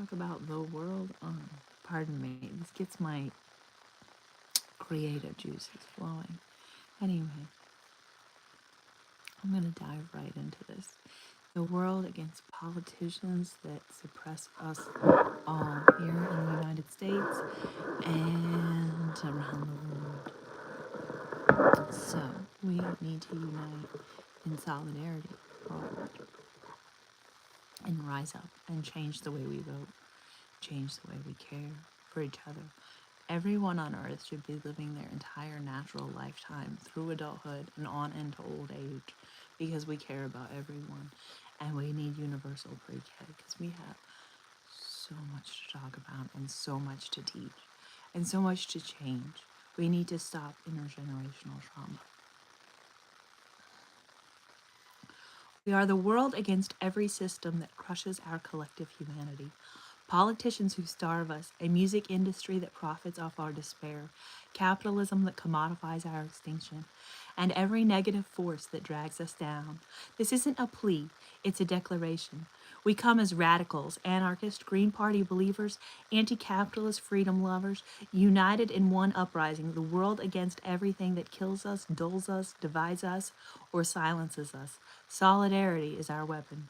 talk about the world. Pardon me. This gets my creative juices flowing. Anyway, I'm going to dive right into this. The world against politicians that suppress us all here in the United States and around the world. So we need to unite in solidarity forward and rise up and change the way we vote, change the way we care for each other. Everyone on earth should be living their entire natural lifetime through adulthood and on into old age because we care about everyone and we need universal pre-K because we have so much to talk about and so much to teach and so much to change. We need to stop intergenerational trauma. We are the world against every system that crushes our collective humanity. Politicians who starve us, a music industry that profits off our despair, capitalism that commodifies our extinction, and every negative force that drags us down. This isn't a plea, it's a declaration. We come as radicals, anarchist, Green Party believers, anti-capitalist freedom lovers, united in one uprising, the world against everything that kills us, dulls us, divides us, or silences us. Solidarity is our weapon.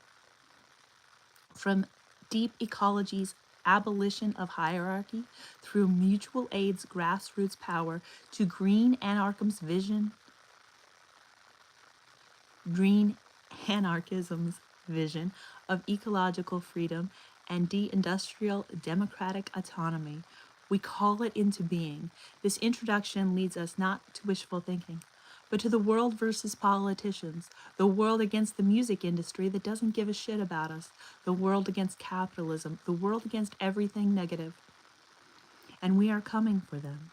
From deep ecology's abolition of hierarchy through mutual aid's grassroots power to green anarchism's vision of ecological freedom and de-industrial democratic autonomy, we call it into being. This introduction leads us not to wishful thinking, but to the world versus politicians, the world against the music industry that doesn't give a shit about us, the world against capitalism, the world against everything negative. And we are coming for them.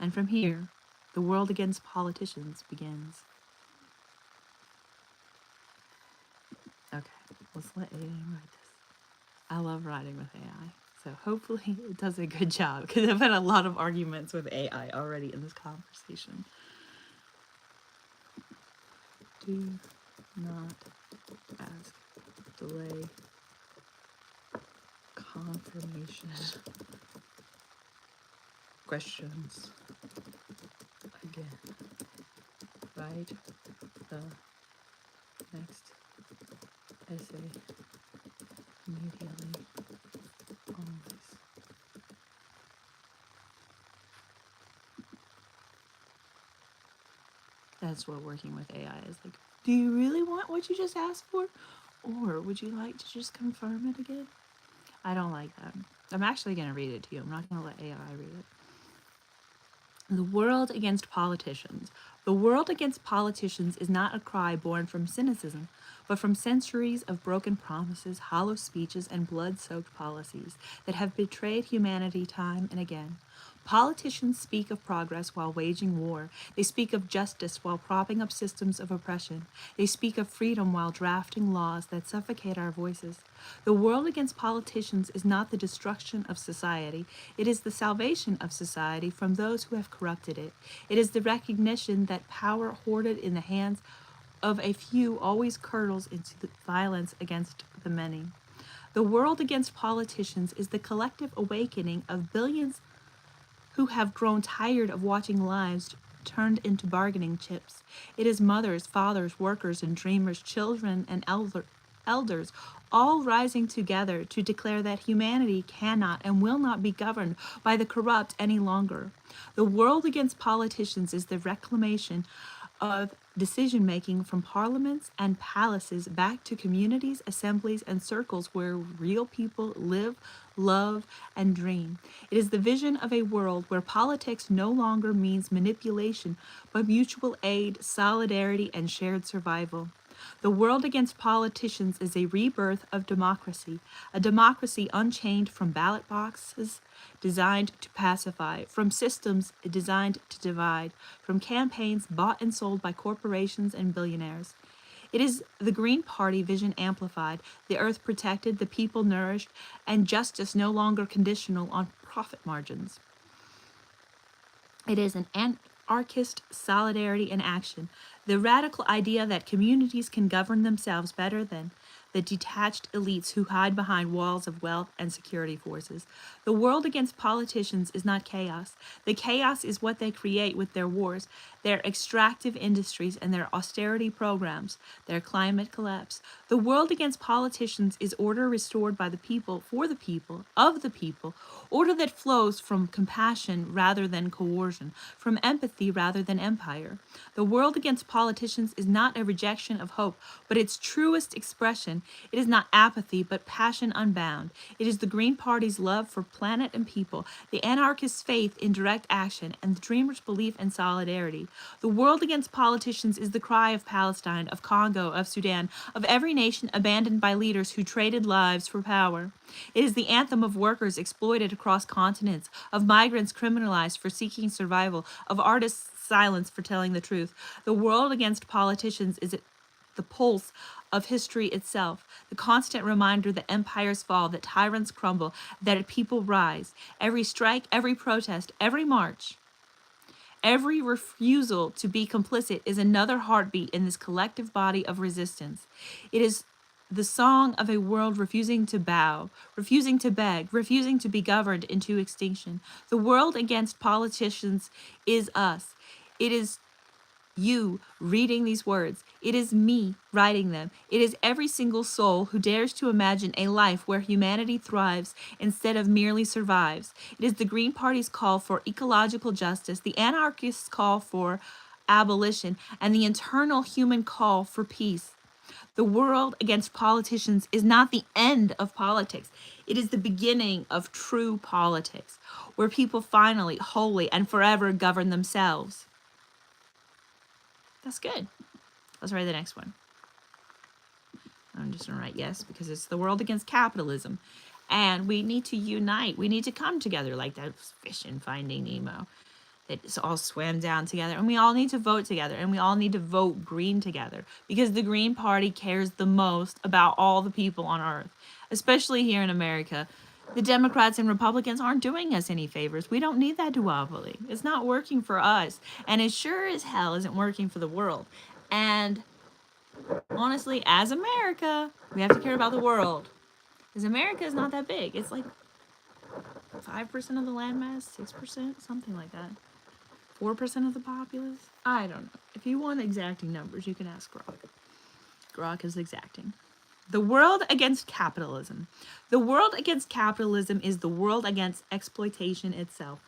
And from here, the world against politicians begins. Okay, let's let AI write this. I love writing with AI, so hopefully it does a good job because I've had a lot of arguments with AI already in this conversation. Do not ask, delay confirmation questions again. Write the next essay immediately. Always. That's what working with AI is like. Do you really want what you just asked for? Or would you like to just confirm it again? I don't like that. I'm actually going to read it to you. I'm not going to let AI read it. The world against politicians. The world against politicians is not a cry born from cynicism, but from centuries of broken promises, hollow speeches, and blood-soaked policies that have betrayed humanity time and again. Politicians speak of progress while waging war. They speak of justice while propping up systems of oppression. They speak of freedom while drafting laws that suffocate our voices. The world against politicians is not the destruction of society. It is the salvation of society from those who have corrupted it. It is the recognition that power hoarded in the hands of a few always curdles into the violence against the many. The world against politicians is the collective awakening of billions who have grown tired of watching lives turned into bargaining chips. It is mothers, fathers, workers, and dreamers, children, and elders, all rising together to declare that humanity cannot and will not be governed by the corrupt any longer. The world against politicians is the reclamation of decision-making from parliaments and palaces back to communities, assemblies, and circles where real people live, love, and dream. It is the vision of a world where politics no longer means manipulation, but mutual aid, solidarity, and shared survival. The world against politicians is a rebirth of democracy, a democracy unchained from ballot boxes designed to pacify, from systems designed to divide, from campaigns bought and sold by corporations and billionaires. It is the Green Party vision amplified, the earth protected, the people nourished, and justice no longer conditional on profit margins. It is an anarchist solidarity in action, the radical idea that communities can govern themselves better than the detached elites who hide behind walls of wealth and security forces. The world against politicians is not chaos. The chaos is what they create with their wars, their extractive industries, and their austerity programs, their climate collapse. The world against politicians is order restored by the people, for the people, of the people, order that flows from compassion rather than coercion, from empathy rather than empire. The world against politicians is not a rejection of hope, but its truest expression. It is not apathy, but passion unbound. It is the Green Party's love for planet and people, the anarchist's faith in direct action, and the dreamer's belief in solidarity. The world against politicians is the cry of Palestine, of Congo, of Sudan, of every nation abandoned by leaders who traded lives for power. It is the anthem of workers exploited across continents, of migrants criminalized for seeking survival, of artists silenced for telling the truth. The world against politicians is the pulse of history itself, the constant reminder that empires fall, that tyrants crumble, that people rise. Every strike, every protest, every march, every refusal to be complicit is another heartbeat in this collective body of resistance. It is the song of a world refusing to bow, refusing to beg, refusing to be governed into extinction. The world against politicians is us. It is you reading these words. It is me writing them. It is every single soul who dares to imagine a life where humanity thrives instead of merely survives. It is the Green Party's call for ecological justice, the anarchists' call for abolition, and the internal human call for peace. The world against politicians is not the end of politics. It is the beginning of true politics, where people finally, wholly, and forever govern themselves. That's good. Let's write the next one. I'm just going to write yes because it's the world against capitalism. And we need to unite. We need to come together like that fish in Finding Nemo. That all swam down together. And we all need to vote together. And we all need to vote green together. Because the Green Party cares the most about all the people on Earth. Especially here in America. The Democrats and Republicans aren't doing us any favors. We don't need that duopoly. It's not working for us. And it sure as hell isn't working for the world. And honestly, as America, we have to care about the world. Because America is not that big. It's like 5% of the landmass, 6%, something like that. 4% of the populace? I don't know. If you want exacting numbers, you can ask Grok. Grok is exacting. The world against capitalism. The world against capitalism is the world against exploitation itself.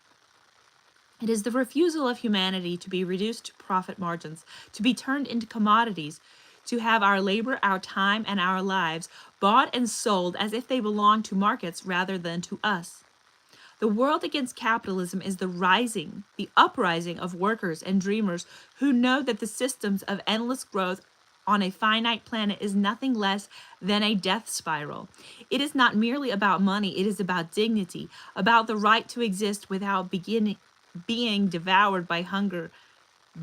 It is the refusal of humanity to be reduced to profit margins, to be turned into commodities, to have our labor, our time, and our lives bought and sold as if they belong to markets rather than to us. The world against capitalism is the rising, the uprising of workers and dreamers who know that the systems of endless growth on a finite planet is nothing less than a death spiral. It is not merely about money, it is about dignity, about the right to exist without being devoured by hunger,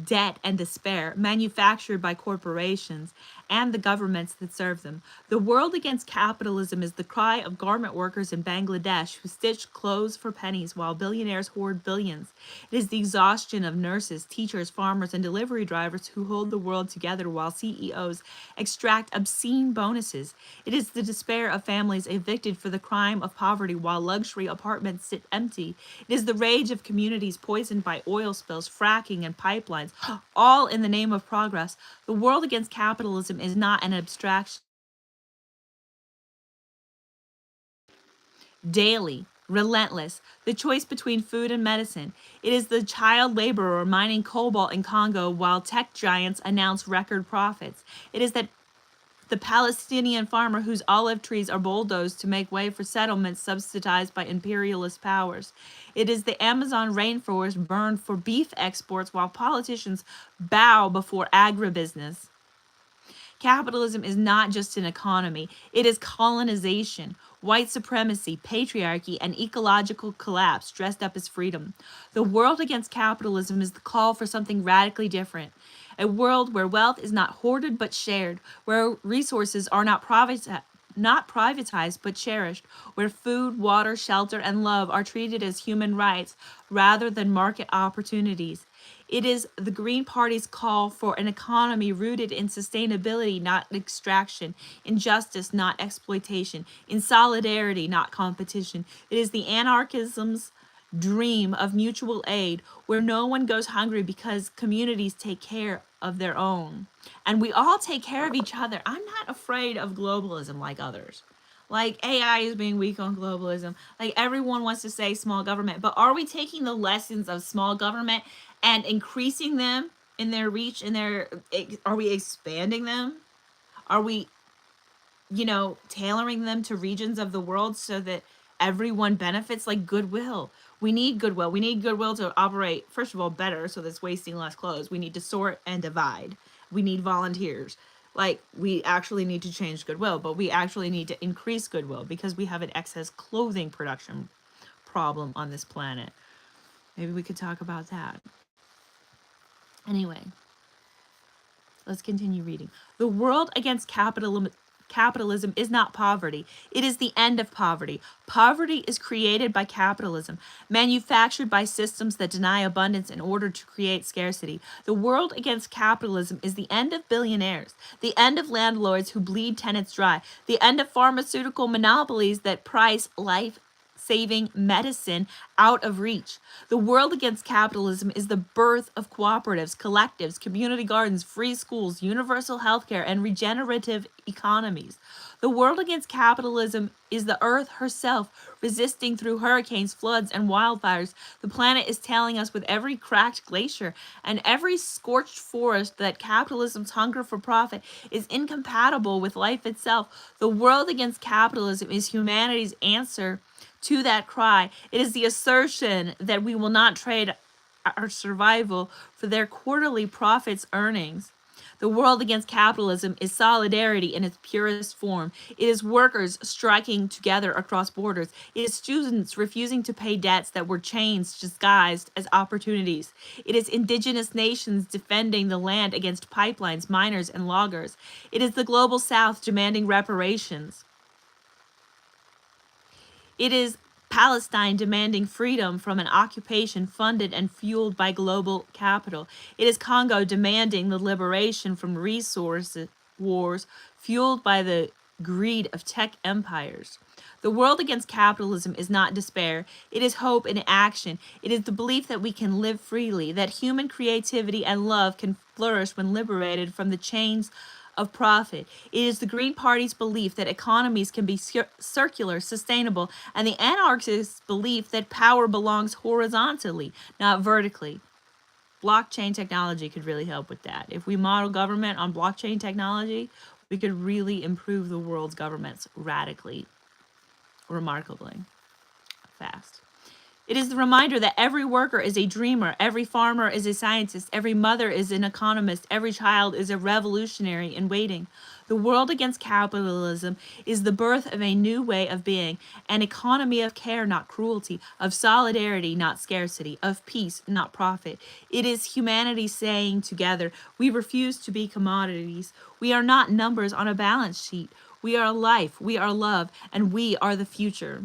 debt, and despair, manufactured by corporations and the governments that serve them. The world against capitalism is the cry of garment workers in Bangladesh who stitch clothes for pennies while billionaires hoard billions. It is the exhaustion of nurses, teachers, farmers, and delivery drivers who hold the world together while CEOs extract obscene bonuses. It is the despair of families evicted for the crime of poverty while luxury apartments sit empty. It is the rage of communities poisoned by oil spills, fracking, and pipelines, all in the name of progress. The world against capitalism is not an abstraction. Daily, relentless, the choice between food and medicine. It is the child laborer mining cobalt in Congo while tech giants announce record profits. It is that the Palestinian farmer whose olive trees are bulldozed to make way for settlements subsidized by imperialist powers. It is the Amazon rainforest burned for beef exports while politicians bow before agribusiness. Capitalism is not just an economy, it is colonization, white supremacy, patriarchy, and ecological collapse dressed up as freedom. The world against capitalism is the call for something radically different. A world where wealth is not hoarded but shared, where resources are not not privatized but cherished, where food, water, shelter, and love are treated as human rights rather than market opportunities. It is the Green Party's call for an economy rooted in sustainability, not extraction, in justice, not exploitation, in solidarity, not competition. It is the anarchism's dream of mutual aid where no one goes hungry because communities take care of their own. And we all take care of each other. I'm not afraid of globalism like others. Like AI is being weak on globalism. Like everyone wants to say small government, but are we taking the lessons of small government and increasing them in their reach, in their, are we expanding them? Are we, tailoring them to regions of the world so that everyone benefits? Like goodwill. We need goodwill. We need goodwill to operate, first of all, better so that's wasting less clothes. We need to sort and divide. We need volunteers. Like, we actually need to change goodwill, but we actually need to increase goodwill because we have an excess clothing production problem on this planet. Maybe we could talk about that. Anyway, let's continue reading. The world against capitalism is not poverty. It is the end of poverty. Poverty is created by capitalism, manufactured by systems that deny abundance in order to create scarcity. The world against capitalism is the end of billionaires, the end of landlords who bleed tenants dry, the end of pharmaceutical monopolies that price life saving medicine out of reach. The world against capitalism is the birth of cooperatives, collectives, community gardens, free schools, universal healthcare, and regenerative economies. The world against capitalism is the earth herself resisting through hurricanes, floods, and wildfires. The planet is telling us with every cracked glacier and every scorched forest that capitalism's hunger for profit is incompatible with life itself. The world against capitalism is humanity's answer to that cry. It is the assertion that we will not trade our survival for their quarterly profits earnings. The world against capitalism is solidarity in its purest form. It is workers striking together across borders. It is students refusing to pay debts that were chains disguised as opportunities. It is indigenous nations defending the land against pipelines, miners, and loggers. It is the global south demanding reparations. It is Palestine demanding freedom from an occupation funded and fueled by global capital. It is Congo demanding the liberation from resource wars fueled by the greed of tech empires. The world against capitalism is not despair. It is hope in action. It is the belief that we can live freely, that human creativity and love can flourish when liberated from the chains of profit. It is the Green Party's belief that economies can be circular, sustainable, and the anarchist's belief that power belongs horizontally, not vertically. Blockchain technology could really help with that. If we model government on blockchain technology, we could really improve the world's governments radically, remarkably fast. It is the reminder that every worker is a dreamer, every farmer is a scientist, every mother is an economist, every child is a revolutionary in waiting. The world against capitalism is the birth of a new way of being, an economy of care, not cruelty, of solidarity, not scarcity, of peace, not profit. It is humanity saying together, we refuse to be commodities. We are not numbers on a balance sheet. We are life, we are love, and we are the future.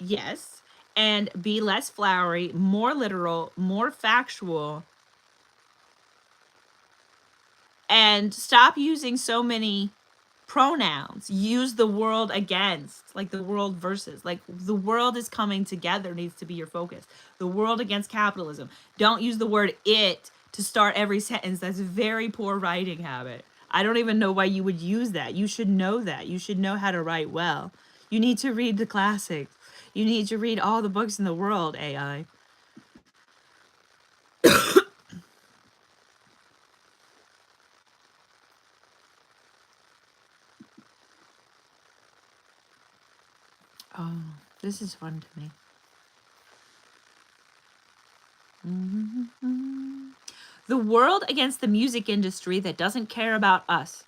Yes, and be less flowery, more literal, more factual, and stop using so many pronouns. Use the world against, like the world versus, like the world is coming together needs to be your focus. The world against capitalism. Don't use the word it to start every sentence. That's a very poor writing habit. I don't even know why you would use that. You should know that. You should know how to write well. You need to read the classics. You need to read all the books in the world, AI. Oh, this is fun to me. The world against the music industry that doesn't care about us.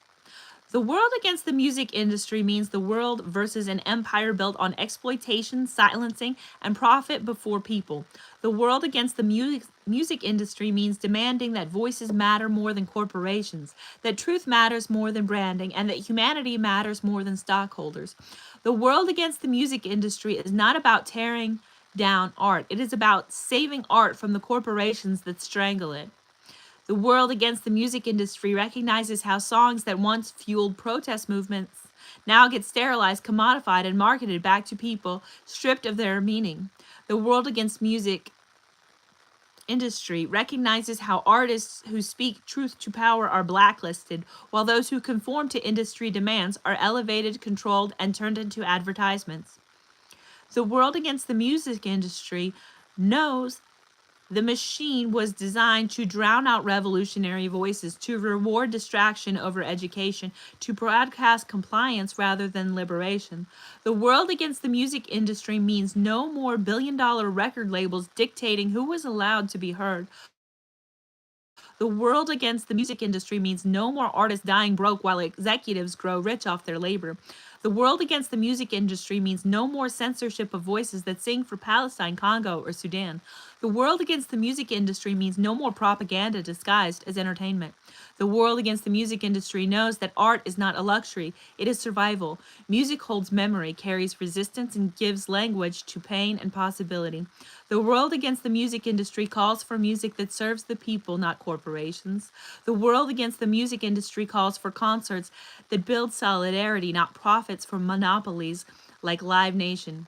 The world against the music industry means the world versus an empire built on exploitation, silencing, and profit before people. The world against the music industry means demanding that voices matter more than corporations, that truth matters more than branding, and that humanity matters more than stockholders. The world against the music industry is not about tearing down art. It is about saving art from the corporations that strangle it. The world against the music industry recognizes how songs that once fueled protest movements now get sterilized, commodified, and marketed back to people, stripped of their meaning. The world against music industry recognizes how artists who speak truth to power are blacklisted, while those who conform to industry demands are elevated, controlled, and turned into advertisements. The world against the music industry knows the machine was designed to drown out revolutionary voices, to reward distraction over education, to broadcast compliance rather than liberation. The world against the music industry means no more billion-dollar record labels dictating who was allowed to be heard. The world against the music industry means no more artists dying broke while executives grow rich off their labor. The world against the music industry means no more censorship of voices that sing for Palestine, Congo, or Sudan. The world against the music industry means no more propaganda disguised as entertainment. The world against the music industry knows that art is not a luxury, it is survival. Music holds memory, carries resistance, and gives language to pain and possibility. The world against the music industry calls for music that serves the people, not corporations. The world against the music industry calls for concerts that build solidarity, not profits from monopolies like Live Nation.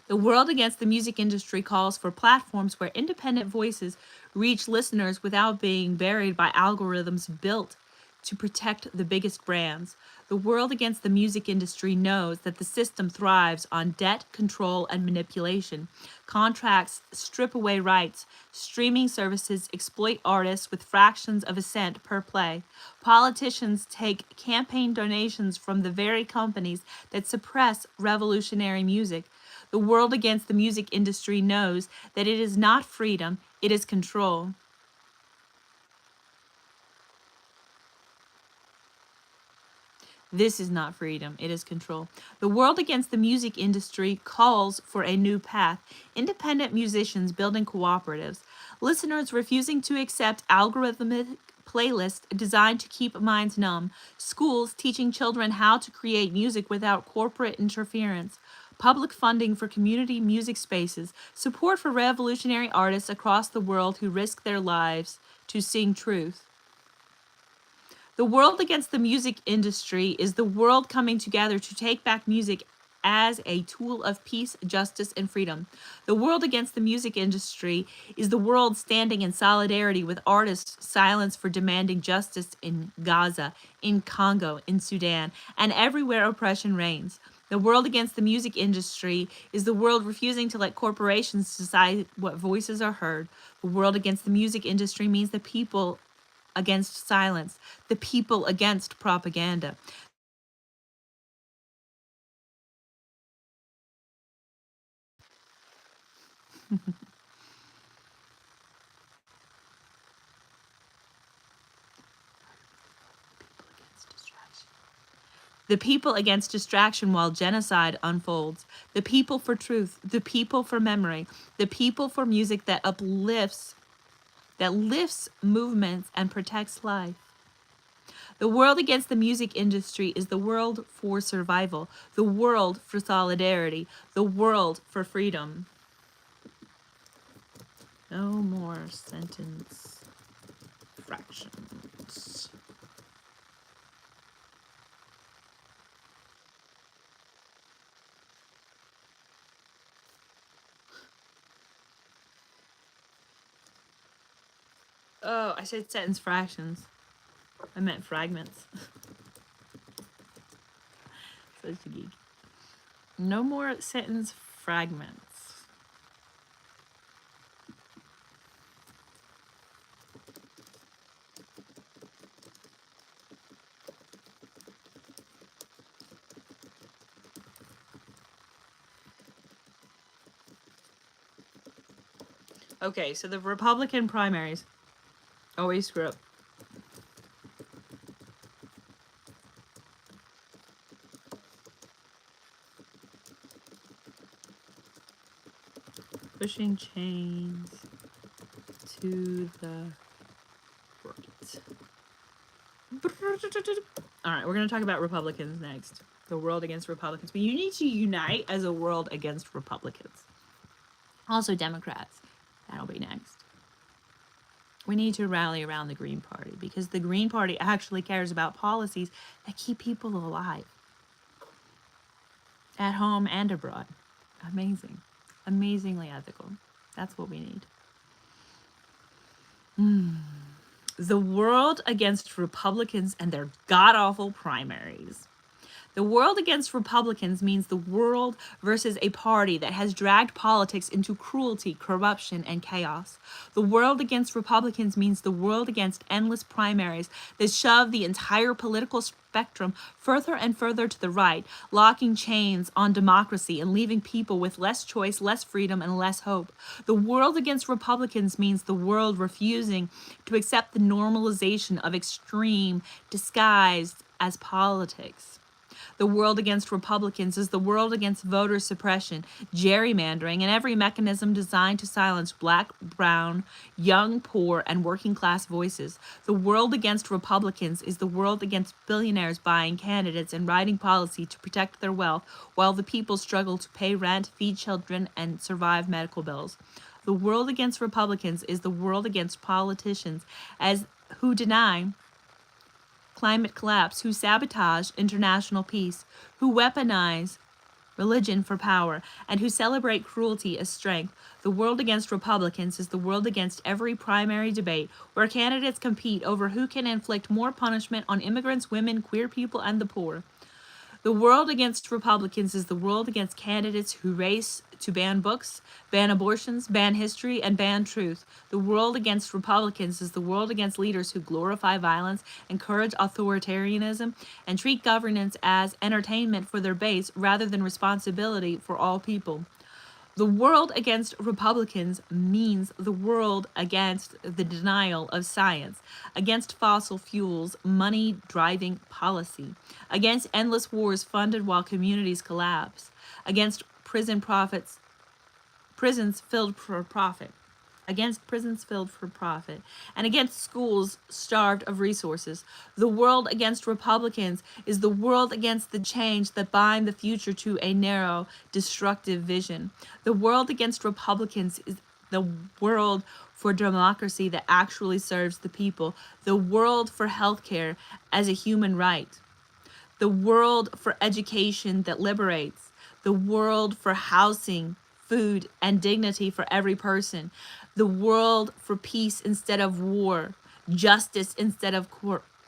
The world against the music industry calls for platforms where independent voices reach listeners without being buried by algorithms built to protect the biggest brands. The world against the music industry knows that the system thrives on debt, control, and manipulation. Contracts strip away rights. Streaming services exploit artists with fractions of a cent per play. Politicians take campaign donations from the very companies that suppress revolutionary music. The world against the music industry knows that it is not freedom, it is control. This is not freedom, it is control. The world against the music industry calls for a new path. Independent musicians building cooperatives, listeners refusing to accept algorithmic playlists designed to keep minds numb, schools teaching children how to create music without corporate interference, public funding for community music spaces, support for revolutionary artists across the world who risk their lives to sing truth. The world against the music industry is the world coming together to take back music as a tool of peace, justice, and freedom. The world against the music industry is the world standing in solidarity with artists' silence for demanding justice in Gaza, in Congo, in Sudan, and everywhere oppression reigns. The world against the music industry is the world refusing to let corporations decide what voices are heard. The world against the music industry means the people against silence, the people against propaganda. The people against distraction while genocide unfolds. The people for truth, the people for memory, the people for music that lifts movements and protects life. The world against the music industry is the world for survival, the world for solidarity, the world for freedom. No more sentence fractions. Oh, I said sentence fractions. I meant fragments. Such a geek. No more sentence fragments. Okay, so the Republican primaries always screw up. pushing chains to the right. All right, we're going to talk about Republicans next. The world against Republicans. But you need to unite as a world against Republicans. Also Democrats. That'll be next. We need to rally around the Green Party because the Green Party actually cares about policies that keep people alive. At home and abroad. Amazing. Amazingly ethical. That's what we need. The world against Republicans and their god-awful primaries. The world against Republicans means the world versus a party that has dragged politics into cruelty, corruption, and chaos. The world against Republicans means the world against endless primaries that shove the entire political spectrum further and further to the right, locking chains on democracy and leaving people with less choice, less freedom, and less hope. The world against Republicans means the world refusing to accept the normalization of extreme disguised as politics. The world against Republicans is the world against voter suppression, gerrymandering, and every mechanism designed to silence black, brown, young, poor, and working class voices. The world against Republicans is the world against billionaires buying candidates and writing policy to protect their wealth while the people struggle to pay rent, feed children, and survive medical bills. The world against Republicans is the world against politicians who deny climate collapse, who sabotage international peace, who weaponize religion for power, and who celebrate cruelty as strength. The world against Republicans is the world against every primary debate where candidates compete over who can inflict more punishment on immigrants, women, queer people, and the poor. The world against Republicans is the world against candidates who race to ban books, ban abortions, ban history, and ban truth. The world against Republicans is the world against leaders who glorify violence, encourage authoritarianism, and treat governance as entertainment for their base rather than responsibility for all people. The world against Republicans means the world against the denial of science, against fossil fuels, money-driving policy, against endless wars funded while communities collapse, against prisons filled for profit, and against schools starved of resources. The world against Republicans is the world against the change that bind the future to a narrow, destructive vision. The world against Republicans is the world for democracy that actually serves the people, the world for healthcare as a human right, the world for education that liberates, the world for housing, food, and dignity for every person, the world for peace instead of war, justice instead of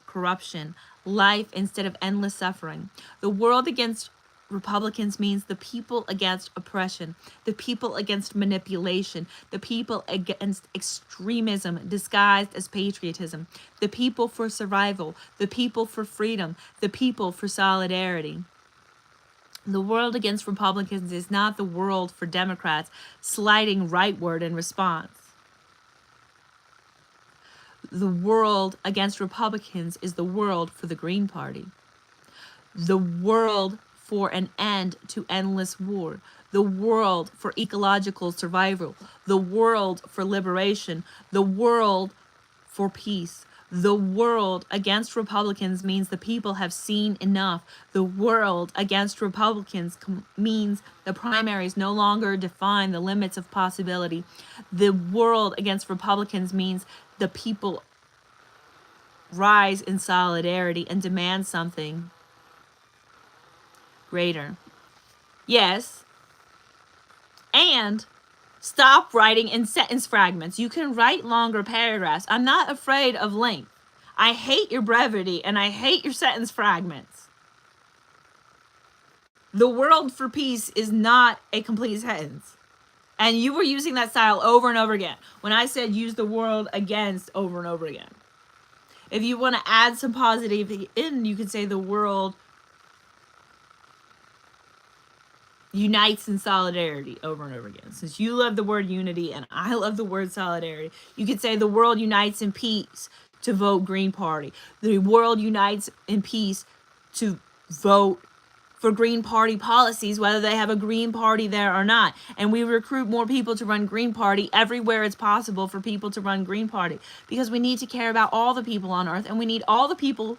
corruption, life instead of endless suffering. The world against Republicans means the people against oppression, the people against manipulation, the people against extremism disguised as patriotism, the people for survival, the people for freedom, the people for solidarity. The world against Republicans is not the world for Democrats sliding rightward in response. The world against Republicans is the world for the Green Party. The world for an end to endless war. The world for ecological survival. The world for liberation. The world for peace. The world against Republicans means the people have seen enough. The world against Republicans means the primaries no longer define the limits of possibility. The world against Republicans means the people rise in solidarity and demand something greater. Yes, and stop writing in sentence fragments. You can write longer paragraphs. I'm not afraid of length. I hate your brevity and I hate your sentence fragments. The world for peace is not a complete sentence. And you were using that style over and over again. When I said use the world against over and over again. If you want to add some positive in, you could say the world unites in solidarity over and over again. Since you love the word unity and I love the word solidarity, you could say the world unites in peace to vote Green Party. The world unites in peace to vote for Green Party policies, whether they have a Green Party there or not. And we recruit more people to run Green Party everywhere it's possible for people to run Green Party, because we need to care about all the people on Earth, and we need all the people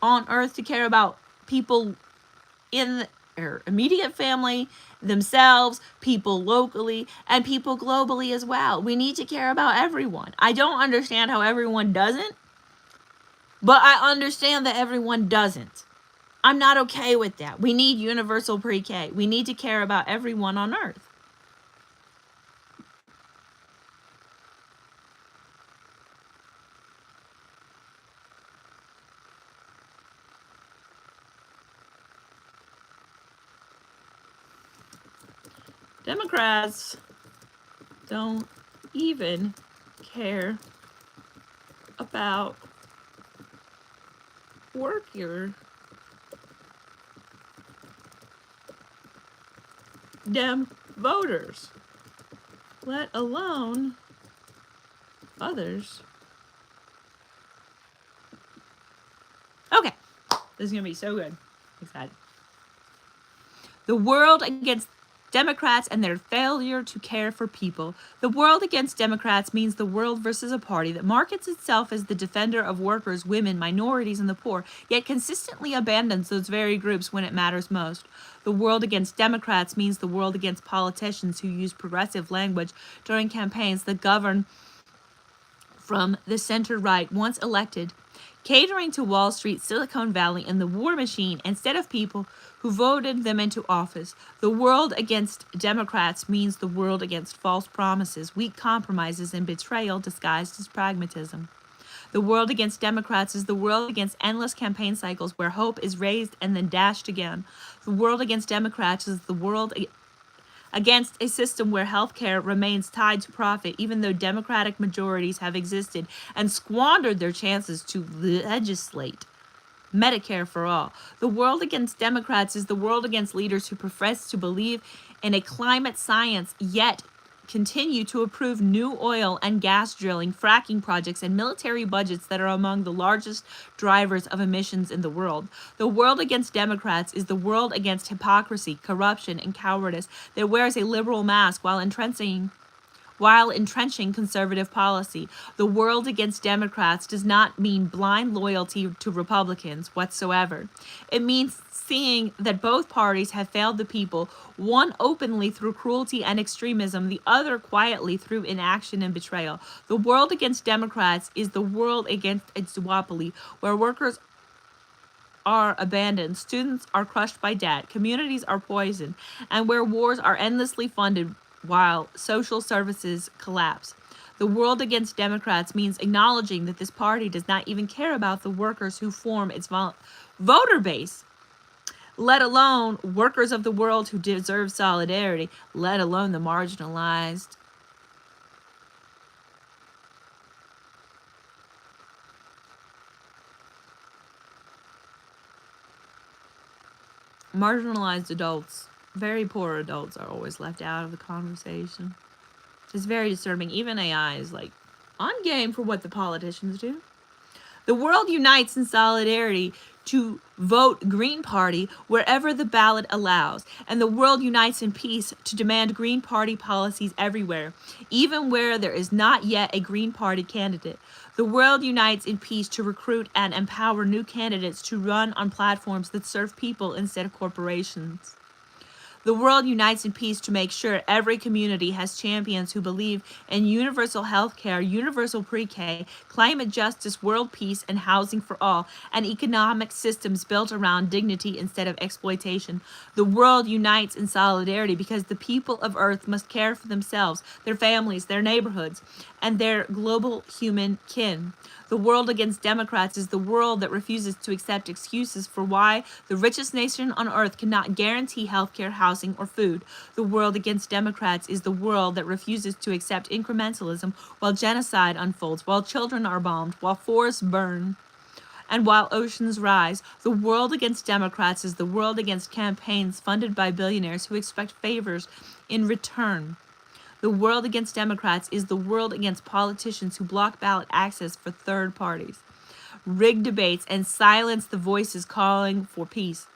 on Earth to care about people in their immediate family, themselves, people locally, and people globally as well. We need to care about everyone. I don't understand how everyone doesn't, but I understand that everyone doesn't. I'm not okay with that. We need universal pre-K. We need to care about everyone on Earth. Democrats don't even care about worker Dem voters, let alone others. Okay, this is gonna be so good. Excited. The world against Democrats and their failure to care for people. The world against Democrats means the world versus a party that markets itself as the defender of workers, women, minorities, and the poor, yet consistently abandons those very groups when it matters most. The world against Democrats means the world against politicians who use progressive language during campaigns that govern from the center right once elected, catering to Wall Street, Silicon Valley, and the war machine instead of people who voted them into office. The world against Democrats means the world against false promises, weak compromises, and betrayal disguised as pragmatism. The world against Democrats is the world against endless campaign cycles where hope is raised and then dashed again. The world against Democrats is the world against a system where healthcare remains tied to profit, even though Democratic majorities have existed and squandered their chances to legislate Medicare for all. The world against Democrats is the world against leaders who profess to believe in a climate science, yet continue to approve new oil and gas drilling, fracking projects, and military budgets that are among the largest drivers of emissions in the world. The world against Democrats is the world against hypocrisy, corruption, and cowardice that wears a liberal mask while entrenching conservative policy. The world against Democrats does not mean blind loyalty to Republicans whatsoever. It means seeing that both parties have failed the people, one openly through cruelty and extremism, the other quietly through inaction and betrayal. The world against Democrats is the world against a duopoly, where workers are abandoned, students are crushed by debt, communities are poisoned, and where wars are endlessly funded while social services collapse. The world against Democrats means acknowledging that this party does not even care about the workers who form its voter base, let alone workers of the world who deserve solidarity, let alone the marginalized. Marginalized adults, very poor adults, are always left out of the conversation. It's very disturbing. Even AI is like on game for what the politicians do. The world unites in solidarity to vote Green Party wherever the ballot allows, and the world unites in peace to demand Green Party policies everywhere, even where there is not yet a Green Party candidate. The world unites in peace to recruit and empower new candidates to run on platforms that serve people instead of corporations. The world unites in peace to make sure every community has champions who believe in universal health care, universal pre-K, climate justice, world peace, and housing for all, and economic systems built around dignity instead of exploitation. The world unites in solidarity because the people of Earth must care for themselves, their families, their neighborhoods, and their global human kin. The world against Democrats is the world that refuses to accept excuses for why the richest nation on earth cannot guarantee healthcare, housing, or food. The world against Democrats is the world that refuses to accept incrementalism while genocide unfolds, while children are bombed, while forests burn, and while oceans rise. The world against Democrats is the world against campaigns funded by billionaires who expect favors in return. The world against Democrats is the world against politicians who block ballot access for third parties, rig debates, and silence the voices calling for peace.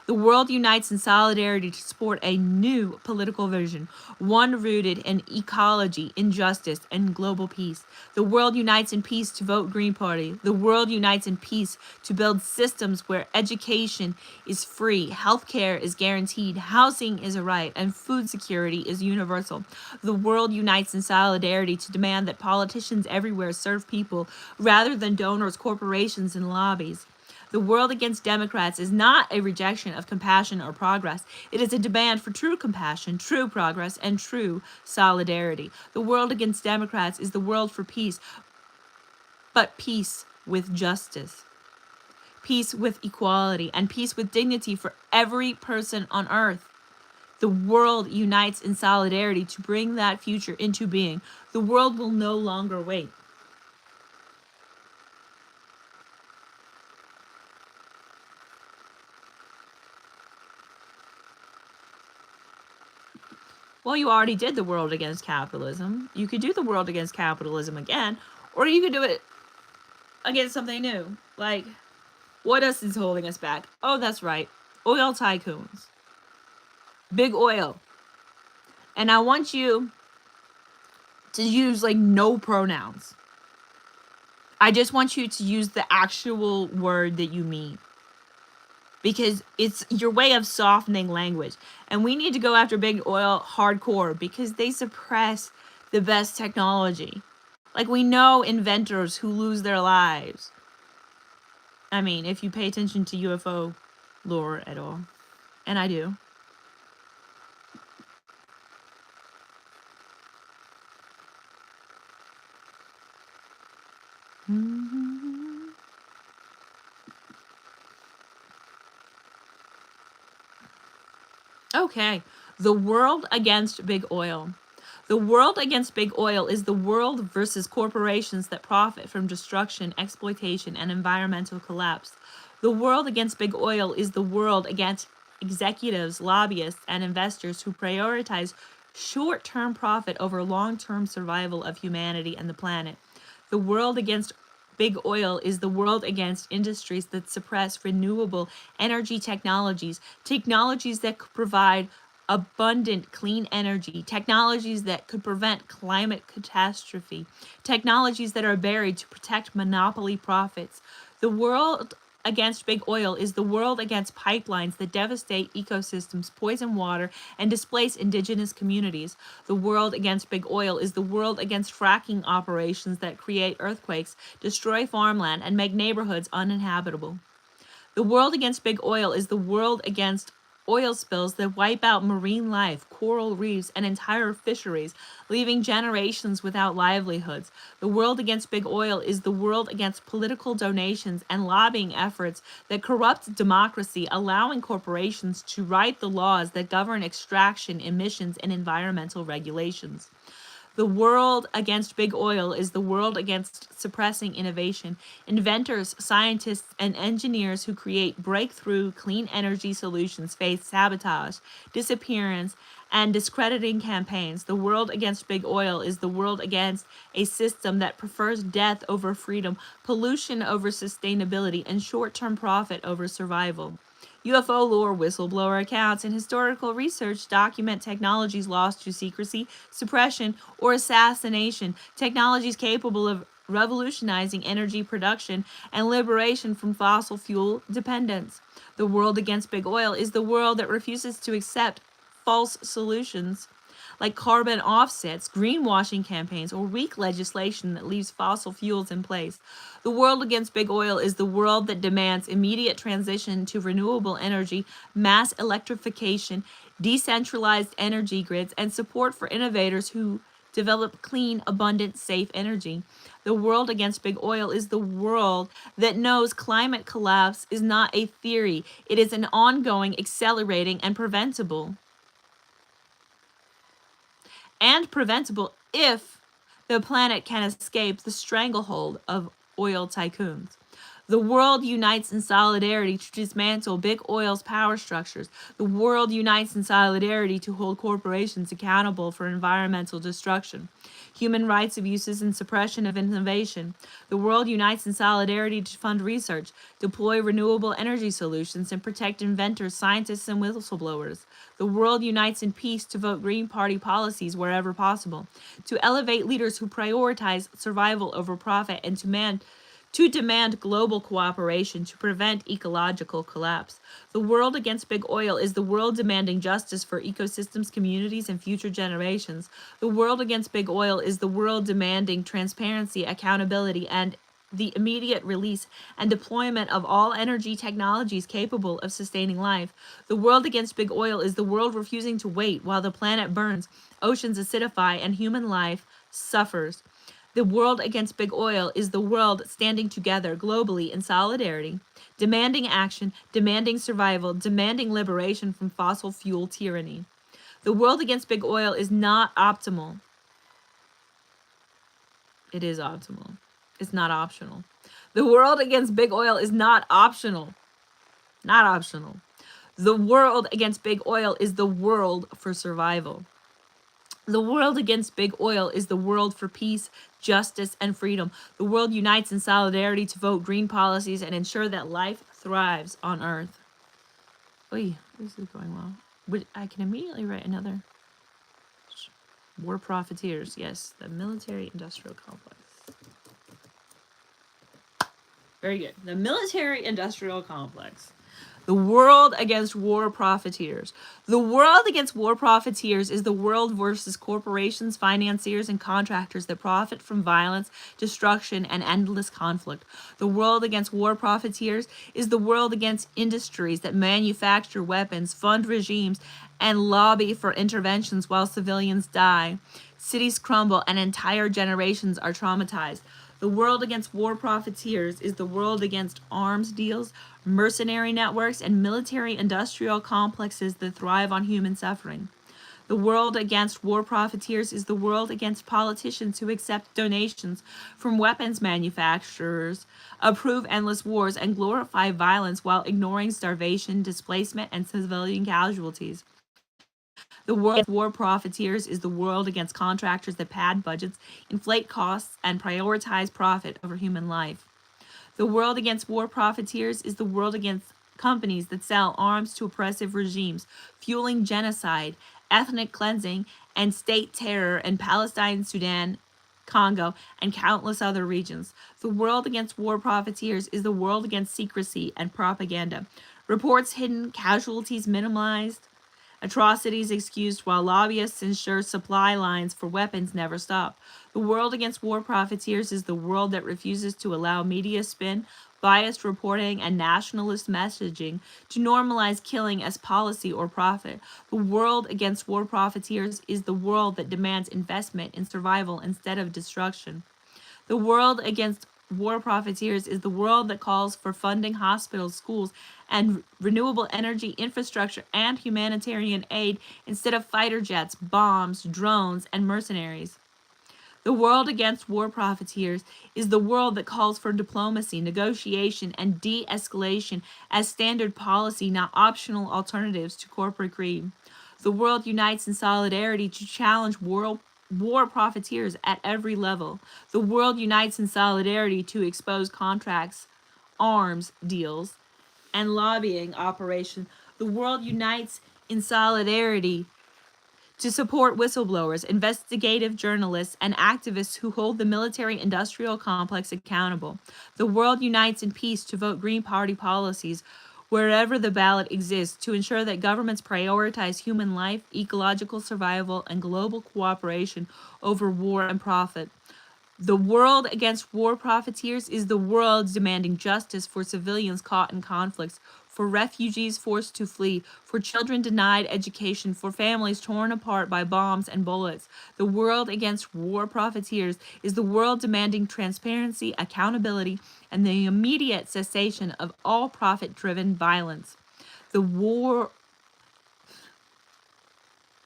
The world unites in solidarity to support a new political vision, one rooted in ecology, injustice, and global peace. The world unites in peace to vote Green Party. The world unites in peace to build systems where education is free, healthcare is guaranteed, housing is a right, and food security is universal. The world unites in solidarity to demand that politicians everywhere serve people rather than donors, corporations, and lobbies. The world against Democrats is not a rejection of compassion or progress. It is a demand for true compassion, true progress, and true solidarity. The world against Democrats is the world for peace, but peace with justice, peace with equality, and peace with dignity for every person on earth. The world unites in solidarity to bring that future into being. The world will no longer wait. Well, you already did the world against capitalism. You could do the world against capitalism again, or you could do it against something new. Like, what else is holding us back? Oh, that's right. Oil tycoons. Big oil. And I want you to use like no pronouns. I just want you to use the actual word that you mean. Because it's your way of softening language. And we need to go after big oil hardcore because they suppress the best technology. Like, we know inventors who lose their lives. I mean, if you pay attention to UFO lore at all. And I do. Okay. The world against big oil. The world against big oil is the world versus corporations that profit from destruction, exploitation, and environmental collapse. The world against big oil is the world against executives, lobbyists, and investors who prioritize short term profit over long term survival of humanity and the planet. The world against big oil is the world against industries that suppress renewable energy technologies, technologies that could provide abundant clean energy, technologies that could prevent climate catastrophe, technologies that are buried to protect monopoly profits. The world against big oil is the world against pipelines that devastate ecosystems, poison water, and displace indigenous communities. The world against big oil is the world against fracking operations that create earthquakes, destroy farmland, and make neighborhoods uninhabitable. The world against big oil is the world against oil spills that wipe out marine life, coral reefs, and entire fisheries, leaving generations without livelihoods. The world against big oil is the world against political donations and lobbying efforts that corrupt democracy, allowing corporations to write the laws that govern extraction, emissions, and environmental regulations. The world against big oil is the world against suppressing innovation. Inventors, scientists, and engineers who create breakthrough clean energy solutions face sabotage, disappearance, and discrediting campaigns. The world against big oil is the world against a system that prefers death over freedom, pollution over sustainability, and short term profit over survival. UFO lore, whistleblower accounts, and historical research document technologies lost to secrecy, suppression, or assassination, technologies capable of revolutionizing energy production and liberation from fossil fuel dependence. The world against big oil is the world that refuses to accept false solutions like carbon offsets, greenwashing campaigns, or weak legislation that leaves fossil fuels in place. The world against big oil is the world that demands immediate transition to renewable energy, mass electrification, decentralized energy grids, and support for innovators who develop clean, abundant, safe energy. The world against big oil is the world that knows climate collapse is not a theory, it is an ongoing, accelerating, and preventable if the planet can escape the stranglehold of oil tycoons. The world unites in solidarity to dismantle big oil's power structures. The world unites in solidarity to hold corporations accountable for environmental destruction, human rights abuses, and suppression of innovation. The world unites in solidarity to fund research, deploy renewable energy solutions, and protect inventors, scientists, and whistleblowers. The world unites in peace to vote Green Party policies wherever possible, to elevate leaders who prioritize survival over profit, and to demand global cooperation to prevent ecological collapse. The world against big oil is the world demanding justice for ecosystems, communities, and future generations. The world against big oil is the world demanding transparency, accountability, and the immediate release and deployment of all energy technologies capable of sustaining life. The world against big oil is the world refusing to wait while the planet burns, oceans acidify, and human life suffers. The world against big oil is the world standing together globally in solidarity, demanding action, demanding survival, demanding liberation from fossil fuel tyranny. The world against big oil is not optimal. It is optimal. It's not optional. The world against big oil is not optional. Not optional. The world against big oil is the world for survival. The world against big oil is the world for peace, justice, and freedom. The world unites in solidarity to vote green policies and ensure that life thrives on Earth. Oy, this is going well. I can immediately write another. War profiteers, yes, the military-industrial complex. Very good. The military-industrial complex. The world against war profiteers. The world against war profiteers is the world versus corporations, financiers, and contractors that profit from violence, destruction, and endless conflict. The world against war profiteers is the world against industries that manufacture weapons, fund regimes, and lobby for interventions while civilians die. Cities crumble and entire generations are traumatized. The world against war profiteers is the world against arms deals, mercenary networks, and military-industrial complexes that thrive on human suffering. The world against war profiteers is the world against politicians who accept donations from weapons manufacturers, approve endless wars, and glorify violence while ignoring starvation, displacement, and civilian casualties. The world against war profiteers is the world against contractors that pad budgets, inflate costs, and prioritize profit over human life. The world against war profiteers is the world against companies that sell arms to oppressive regimes, fueling genocide, ethnic cleansing, and state terror in Palestine, Sudan, Congo, and countless other regions. The world against war profiteers is the world against secrecy and propaganda. Reports hidden, casualties minimized, atrocities excused while lobbyists ensure supply lines for weapons never stop. The world against war profiteers is the world that refuses to allow media spin, biased reporting, and nationalist messaging to normalize killing as policy or profit. The world against war profiteers is the world that demands investment in survival instead of destruction. The world against war profiteers is the world that calls for funding hospitals, schools, and renewable energy infrastructure and humanitarian aid instead of fighter jets, bombs, drones, and mercenaries. The world against war profiteers is the world that calls for diplomacy, negotiation, and de-escalation as standard policy, not optional alternatives to corporate greed. The world unites in solidarity to challenge war profiteers at every level. The world unites in solidarity to expose contracts, arms deals, and lobbying operations. The world unites in solidarity to support whistleblowers, investigative journalists, and activists who hold the military-industrial complex accountable. The world unites in peace to vote Green Party policies wherever the ballot exists to ensure that governments prioritize human life, ecological survival, and global cooperation over war and profit. The world against war profiteers is the world demanding justice for civilians caught in conflicts, for refugees forced to flee, for children denied education, for families torn apart by bombs and bullets. The world against war profiteers is the world demanding transparency, accountability, and the immediate cessation of all profit-driven violence. The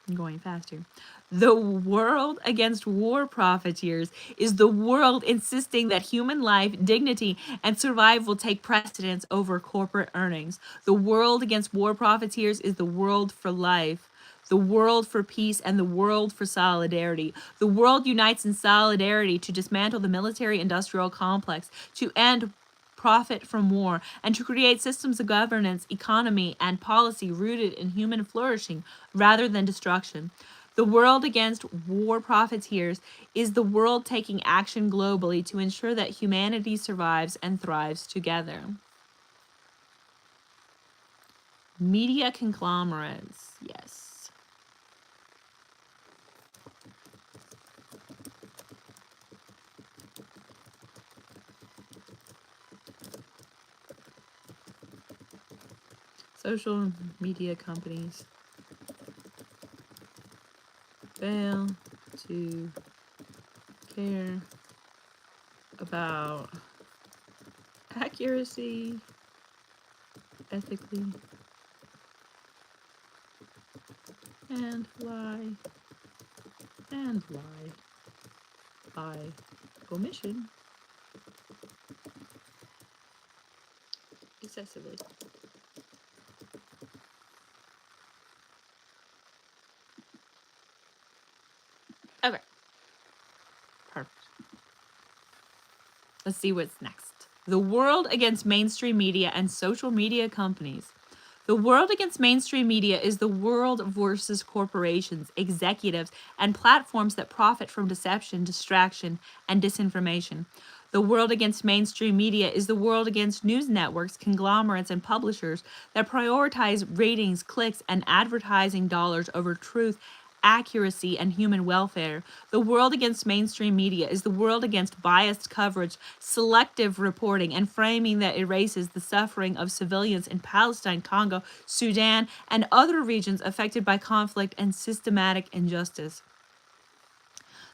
I'm going faster. The world against war profiteers is the world insisting that human life, dignity, and survival take precedence over corporate earnings. The world against war profiteers is the world for life, the world for peace, and the world for solidarity. The world unites in solidarity to dismantle the military industrial complex, to end profit from war, and to create systems of governance, economy, and policy rooted in human flourishing rather than destruction. The world against war profiteers is the world taking action globally to ensure that humanity survives and thrives together. Media conglomerates, yes. Social media companies fail to care about accuracy, ethically, and lie by omission excessively. Okay, perfect. Let's see what's next. The world against mainstream media and social media companies. The world against mainstream media is the world versus corporations, executives, and platforms that profit from deception, distraction, and disinformation. The world against mainstream media is the world against news networks, conglomerates, and publishers that prioritize ratings, clicks, and advertising dollars over truth, accuracy, and human welfare. The world against mainstream media is the world against biased coverage, selective reporting, and framing that erases the suffering of civilians in Palestine, Congo, Sudan, and other regions affected by conflict and systematic injustice.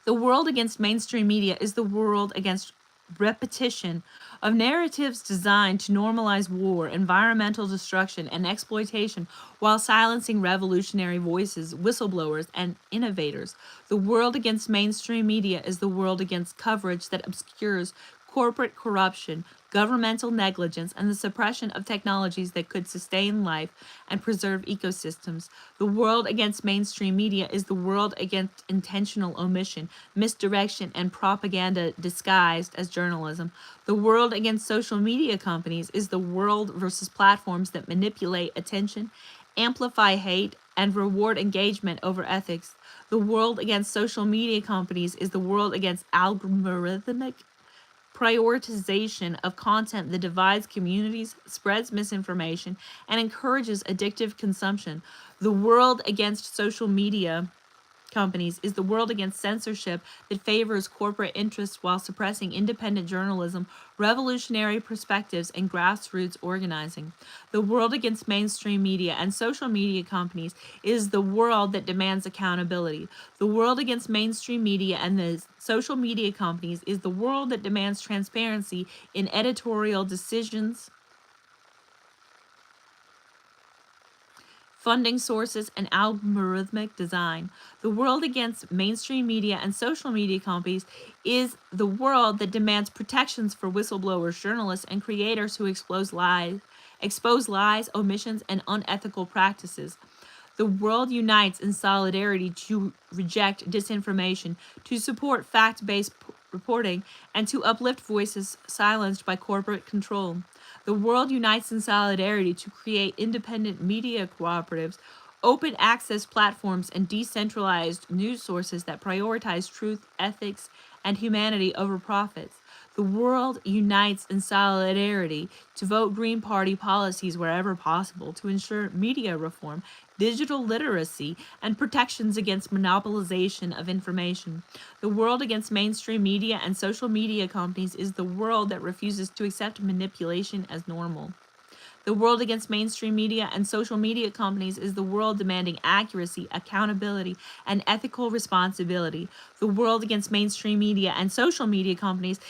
The world against mainstream media is the world against repetition of narratives designed to normalize war, environmental destruction, and exploitation while silencing revolutionary voices, whistleblowers, and innovators. The world against mainstream media is the world against coverage that obscures corporate corruption, governmental negligence, and the suppression of technologies that could sustain life and preserve ecosystems. The world against mainstream media is the world against intentional omission, misdirection, and propaganda disguised as journalism. The world against social media companies is the world versus platforms that manipulate attention, amplify hate, and reward engagement over ethics. The world against social media companies is the world against algorithmic prioritization of content that divides communities, spreads misinformation, and encourages addictive consumption. The world against social media companies is the world against censorship that favors corporate interests while suppressing independent journalism, revolutionary perspectives, and grassroots organizing. The world against mainstream media and social media companies is the world that demands accountability. The world against mainstream media and the social media companies is the world that demands transparency in editorial decisions, funding sources, and algorithmic design. The world against mainstream media and social media companies is the world that demands protections for whistleblowers, journalists, and creators who expose lies, omissions, and unethical practices. The world unites in solidarity to reject disinformation, to support fact based reporting, and to uplift voices silenced by corporate control. The world unites in solidarity to create independent media cooperatives, open access platforms, and decentralized news sources that prioritize truth, ethics, and humanity over profits. The world unites in solidarity to vote Green Party policies wherever possible to ensure media reform, digital literacy, and protections against monopolization of information. The world against mainstream media and social media companies is the world that refuses to accept manipulation as normal. The world against mainstream media and social media companies is the world demanding accuracy, accountability, and ethical responsibility. The world against mainstream media and social media companies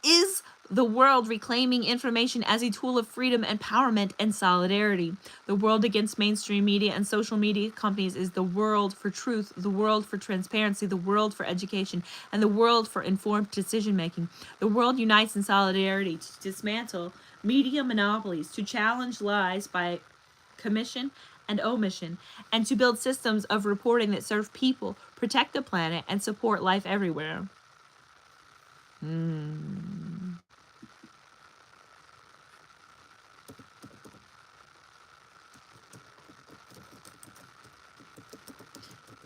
is The world reclaiming information as a tool of freedom, empowerment, and solidarity. The world against mainstream media and social media companies is the world for truth, the world for transparency, the world for education, and the world for informed decision making. The world unites in solidarity to dismantle media monopolies, to challenge lies by commission and omission, and to build systems of reporting that serve people, protect the planet, and support life everywhere.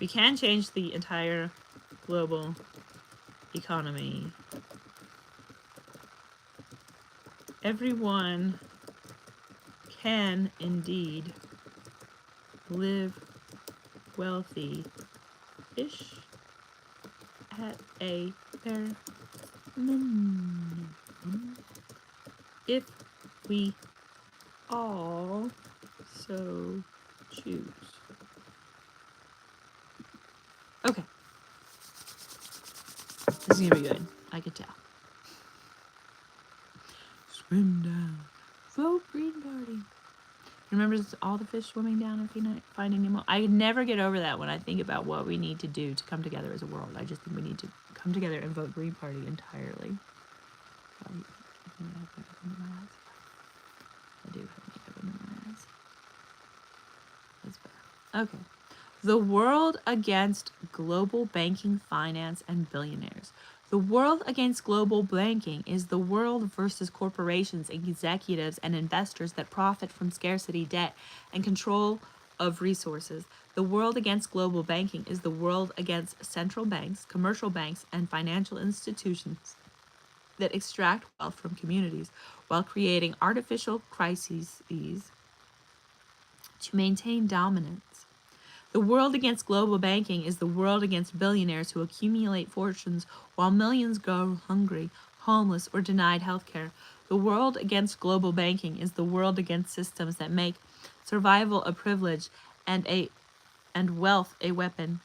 We can change the entire global economy. Everyone can indeed live wealthy-ish at a bare minimum if we all so choose. Okay. This is gonna be good. I could tell. Swim down. Vote Green Party. Remember all the fish swimming down and finding Nemo? I never get over that when I think about what we need to do to come together as a world. I just think we need to come together and vote Green Party entirely. I do have makeup in my eyes. That's better. Okay. The world against global banking, finance, and billionaires. The world against global banking is the world versus corporations, executives, and investors that profit from scarcity, debt, and control of resources. The world against global banking is the world against central banks, commercial banks, and financial institutions that extract wealth from communities while creating artificial crises to maintain dominance. The world against global banking is the world against billionaires who accumulate fortunes while millions go hungry, homeless, or denied health care. The world against global banking is the world against systems that make survival a privilege and wealth a weapon.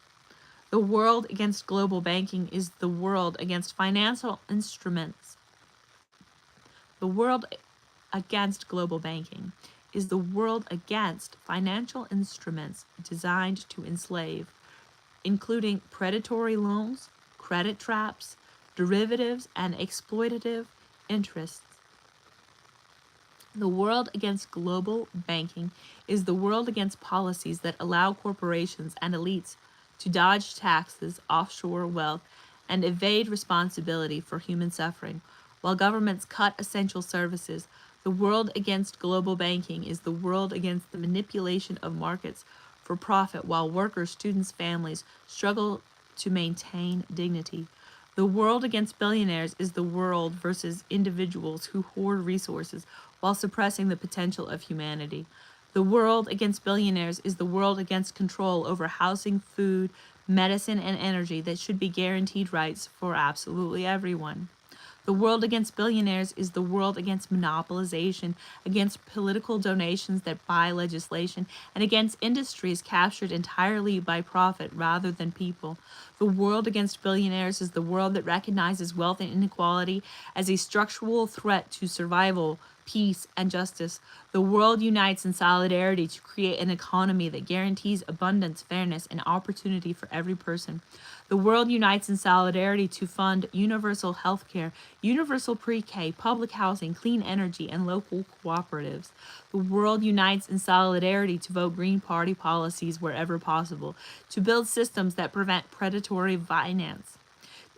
The world against global banking is the world against financial instruments. The world against global banking is the world against financial instruments designed to enslave, including predatory loans, credit traps, derivatives, and exploitative interests. The world against global banking is the world against policies that allow corporations and elites to dodge taxes, offshore wealth, and evade responsibility for human suffering, while governments cut essential services. The world against global banking is the world against the manipulation of markets for profit while workers, students, families struggle to maintain dignity. The world against billionaires is the world versus individuals who hoard resources while suppressing the potential of humanity. The world against billionaires is the world against control over housing, food, medicine, and energy that should be guaranteed rights for absolutely everyone. The world against billionaires is the world against monopolization, against political donations that buy legislation, and against industries captured entirely by profit rather than people. The world against billionaires is the world that recognizes wealth and inequality as a structural threat to survival, peace, and justice. The world unites in solidarity to create an economy that guarantees abundance, fairness, and opportunity for every person. The world unites in solidarity to fund universal health care, universal pre-K, public housing, clean energy, and local cooperatives. The world unites in solidarity to vote Green Party policies wherever possible, to build systems that prevent predatory finance,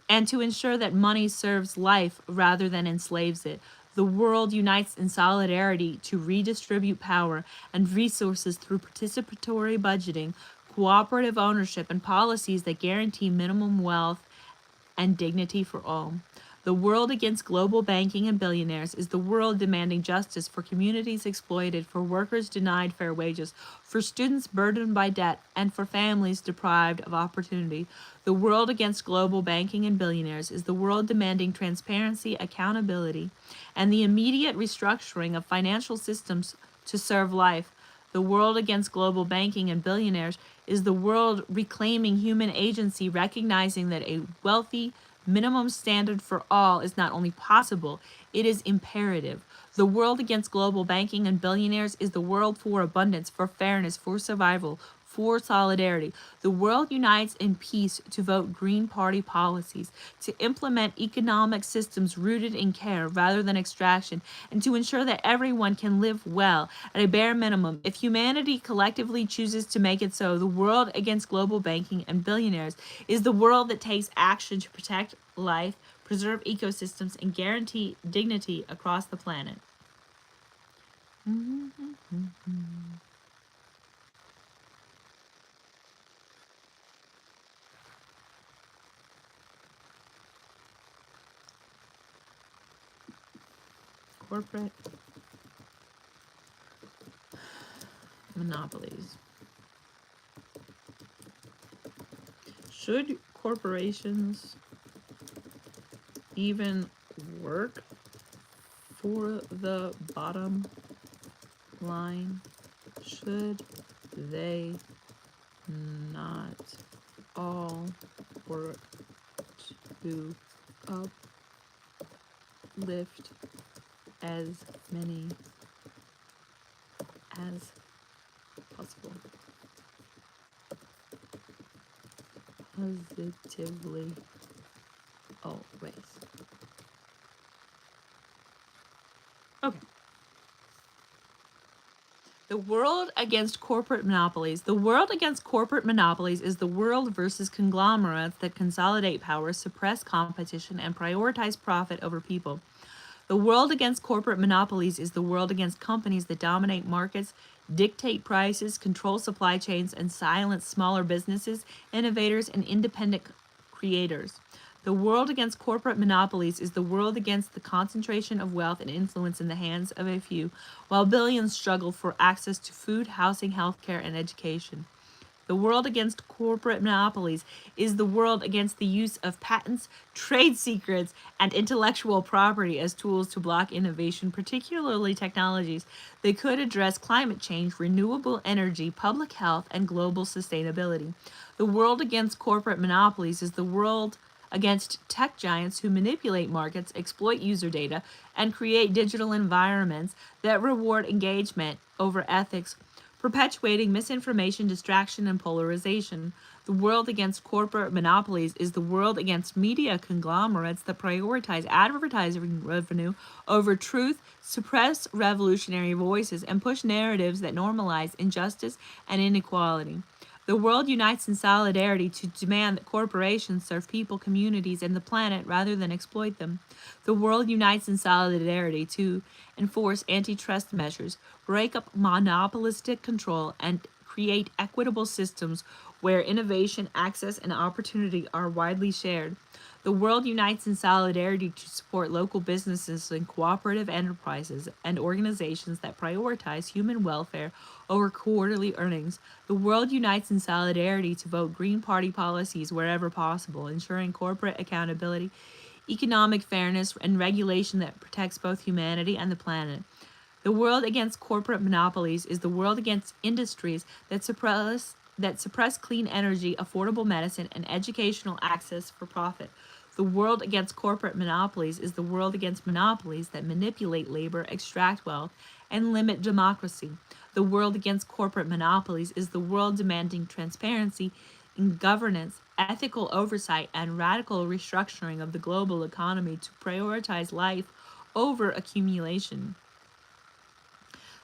and to ensure that money serves life rather than enslaves it. The world unites in solidarity to redistribute power and resources through participatory budgeting, cooperative ownership, and policies that guarantee minimum wealth and dignity for all. The world against global banking and billionaires is the world demanding justice for communities exploited, for workers denied fair wages, for students burdened by debt, and for families deprived of opportunity. The world against global banking and billionaires is the world demanding transparency, accountability, and the immediate restructuring of financial systems to serve life. The world against global banking and billionaires is the world reclaiming human agency, recognizing that a wealthy minimum standard for all is not only possible, it is imperative. The world against global banking and billionaires is the world for abundance, for fairness, for survival, for solidarity. The world unites in peace to vote Green Party policies, to implement economic systems rooted in care rather than extraction, and to ensure that everyone can live well at a bare minimum. If humanity collectively chooses to make it so, the world against global banking and billionaires is the world that takes action to protect life, preserve ecosystems, and guarantee dignity across the planet. Corporate monopolies. Should corporations even work for the bottom line? Should they not all work to uplift as many as possible? Positively always. Okay. The world against corporate monopolies. The world against corporate monopolies is the world versus conglomerates that consolidate power, suppress competition, and prioritize profit over people. The world against corporate monopolies is the world against companies that dominate markets, dictate prices, control supply chains, and silence smaller businesses, innovators, and independent creators. The world against corporate monopolies is the world against the concentration of wealth and influence in the hands of a few, while billions struggle for access to food, housing, healthcare, and education. The world against corporate monopolies is the world against the use of patents, trade secrets, and intellectual property as tools to block innovation, particularly technologies that could address climate change, renewable energy, public health, and global sustainability. The world against corporate monopolies is the world against tech giants who manipulate markets, exploit user data, and create digital environments that reward engagement over ethics, perpetuating misinformation, distraction, and polarization. The world against corporate monopolies is the world against media conglomerates that prioritize advertising revenue over truth, suppress revolutionary voices, and push narratives that normalize injustice and inequality. The world unites in solidarity to demand that corporations serve people, communities, and the planet rather than exploit them. The world unites in solidarity to enforce antitrust measures, break up monopolistic control, and create equitable systems where innovation, access, and opportunity are widely shared. The world unites in solidarity to support local businesses and cooperative enterprises and organizations that prioritize human welfare over quarterly earnings. The world unites in solidarity to vote Green Party policies wherever possible, ensuring corporate accountability, economic fairness, and regulation that protects both humanity and the planet. The world against corporate monopolies is the world against industries that suppress clean energy, affordable medicine, and educational access for profit. The world against corporate monopolies is the world against monopolies that manipulate labor, extract wealth, and limit democracy. The world against corporate monopolies is the world demanding transparency in governance, ethical oversight, and radical restructuring of the global economy to prioritize life over accumulation.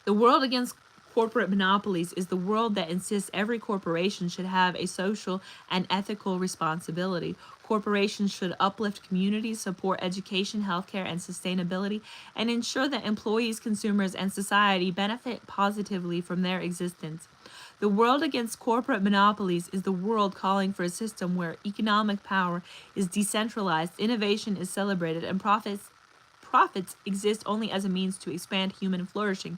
The world against corporate monopolies is the world that insists every corporation should have a social and ethical responsibility. Corporations should uplift communities, support education, healthcare, and sustainability, and ensure that employees, consumers, and society benefit positively from their existence. The world against corporate monopolies is the world calling for a system where economic power is decentralized, innovation is celebrated, and profits exist only as a means to expand human flourishing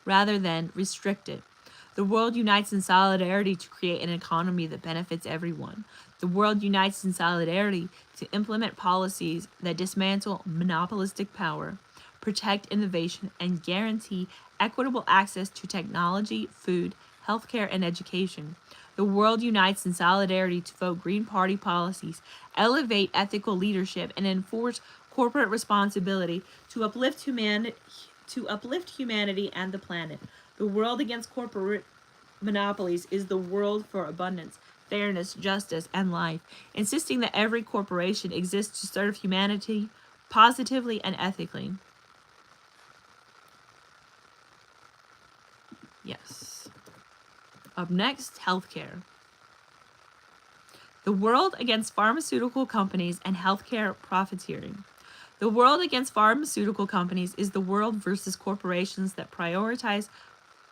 rather than restrict it. The world unites in solidarity to create an economy that benefits everyone. The world unites in solidarity to implement policies that dismantle monopolistic power, protect innovation, and guarantee equitable access to technology, food, healthcare, and education. The world unites in solidarity to vote Green Party policies, elevate ethical leadership, and enforce corporate responsibility to uplift humanity and the planet. The world against corporate monopolies is the world for abundance, fairness, justice, and life, insisting that every corporation exists to serve humanity positively and ethically. Yes. Up next, healthcare. The world against pharmaceutical companies and healthcare profiteering. The world against pharmaceutical companies is the world versus corporations that prioritize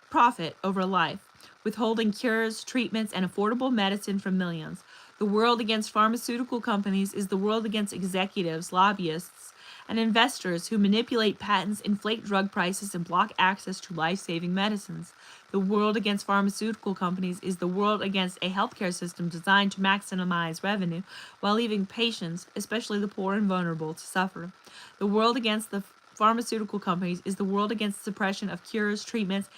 profit over life, withholding cures, treatments, and affordable medicine from millions. The world against pharmaceutical companies is the world against executives, lobbyists, and investors who manipulate patents, inflate drug prices, and block access to life-saving medicines. The world against pharmaceutical companies is the world against a healthcare system designed to maximize revenue while leaving patients, especially the poor and vulnerable, to suffer. The world against the pharmaceutical companies is the world against suppression of cures, treatments,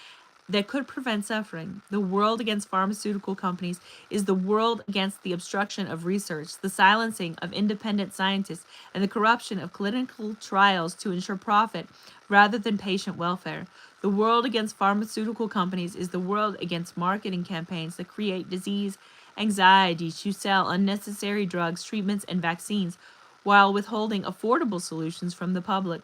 that could prevent suffering. The world against pharmaceutical companies is the world against the obstruction of research, the silencing of independent scientists, and the corruption of clinical trials to ensure profit rather than patient welfare. The world against pharmaceutical companies is the world against marketing campaigns that create disease, anxiety to sell unnecessary drugs, treatments, and vaccines while withholding affordable solutions from the public.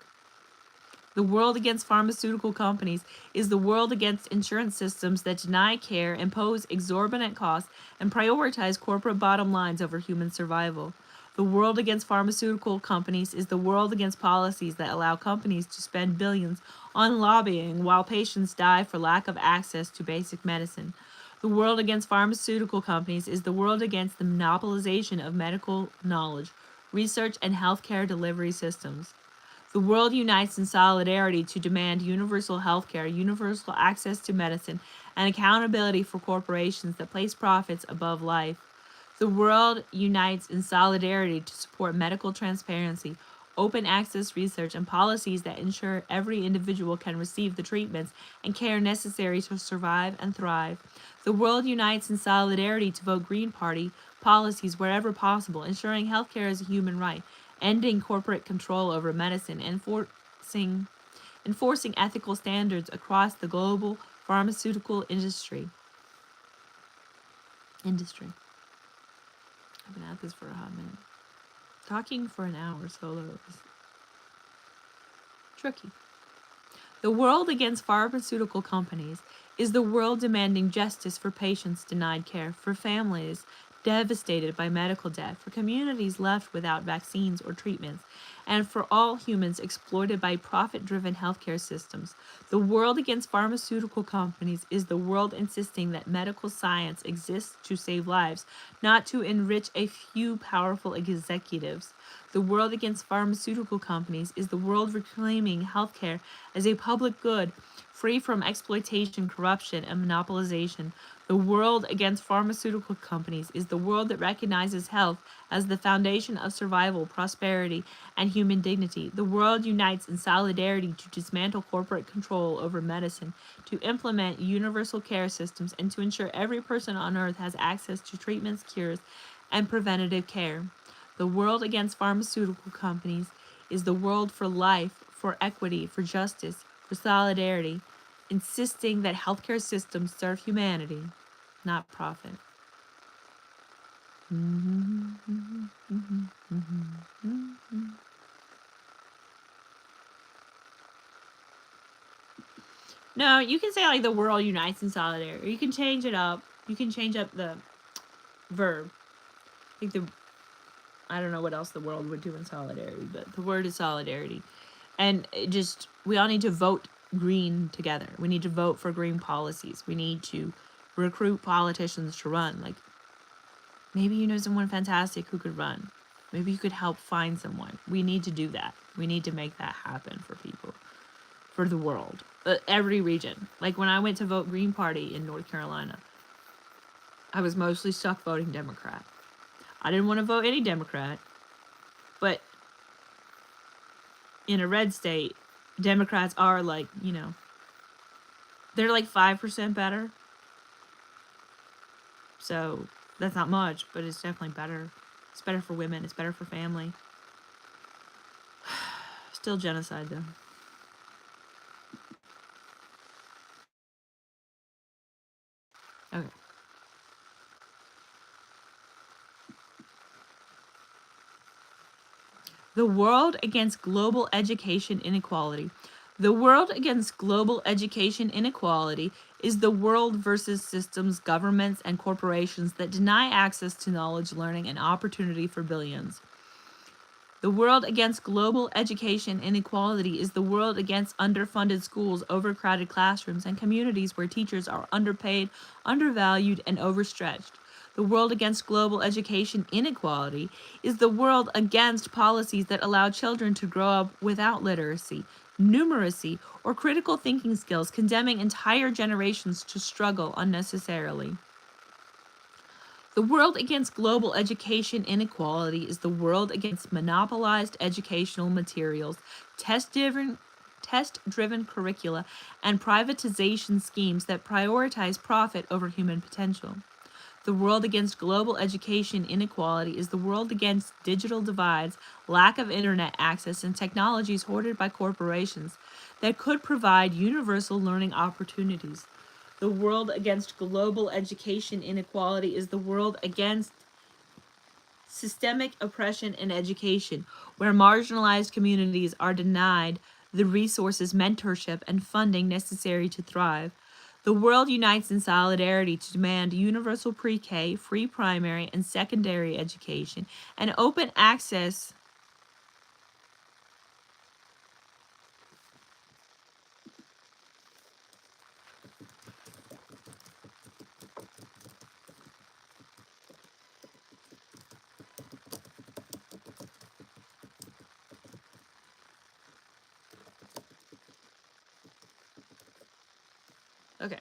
The world against pharmaceutical companies is the world against insurance systems that deny care, impose exorbitant costs, and prioritize corporate bottom lines over human survival. The world against pharmaceutical companies is the world against policies that allow companies to spend billions on lobbying while patients die for lack of access to basic medicine. The world against pharmaceutical companies is the world against the monopolization of medical knowledge, research, and healthcare delivery systems. The world unites in solidarity to demand universal healthcare, universal access to medicine, and accountability for corporations that place profits above life. The world unites in solidarity to support medical transparency, open access research, and policies that ensure every individual can receive the treatments and care necessary to survive and thrive. The world unites in solidarity to vote Green Party policies wherever possible, ensuring healthcare is a human right, ending corporate control over medicine, and enforcing ethical standards across the global pharmaceutical industry. I've been at this for a hot minute. Talking for an hour solo is tricky. The world against pharmaceutical companies is the world demanding justice for patients denied care, for families devastated by medical debt, for communities left without vaccines or treatments, and for all humans exploited by profit-driven healthcare systems. The world against pharmaceutical companies is the world insisting that medical science exists to save lives, not to enrich a few powerful executives. The world against pharmaceutical companies is the world reclaiming healthcare as a public good, free from exploitation, corruption, and monopolization. The world against pharmaceutical companies is the world that recognizes health as the foundation of survival, prosperity, and human dignity. The world unites in solidarity to dismantle corporate control over medicine, to implement universal care systems, and to ensure every person on earth has access to treatments, cures, and preventative care. The world against pharmaceutical companies is the world for life, for equity, for justice, for solidarity, insisting that healthcare systems serve humanity, not profit. No, you can say like the world unites in solidarity. Or you can change it up. You can change up the verb. Like I don't know what else the world would do in solidarity, but the word is solidarity. And we all need to vote green together. We need to vote for green policies. We need to recruit politicians to run. Like, maybe you know someone fantastic who could run. Maybe you could help find someone. We need to do that. We need to make that happen for people, for the world, every region. Like when I went to vote Green Party in North Carolina, I was mostly stuck voting Democrat. I didn't want to vote any Democrat, but in a red state, Democrats are like, they're like 5% better. So that's not much, but it's definitely better. It's better for women. It's better for family. Still genocide, though. Okay. The world against global education inequality. The world against global education inequality is the world versus systems, governments, and corporations that deny access to knowledge, learning, and opportunity for billions. The world against global education inequality is the world against underfunded schools, overcrowded classrooms, and communities where teachers are underpaid, undervalued, and overstretched. The world against global education inequality is the world against policies that allow children to grow up without literacy, numeracy, or critical thinking skills, condemning entire generations to struggle unnecessarily. The world against global education inequality is the world against monopolized educational materials, test-driven curricula, and privatization schemes that prioritize profit over human potential. The world against global education inequality is the world against digital divides, lack of internet access, and technologies hoarded by corporations that could provide universal learning opportunities. The world against global education inequality is the world against systemic oppression in education, where marginalized communities are denied the resources, mentorship, and funding necessary to thrive. The world unites in solidarity to demand universal pre-K, free primary and secondary education, and open access. Okay.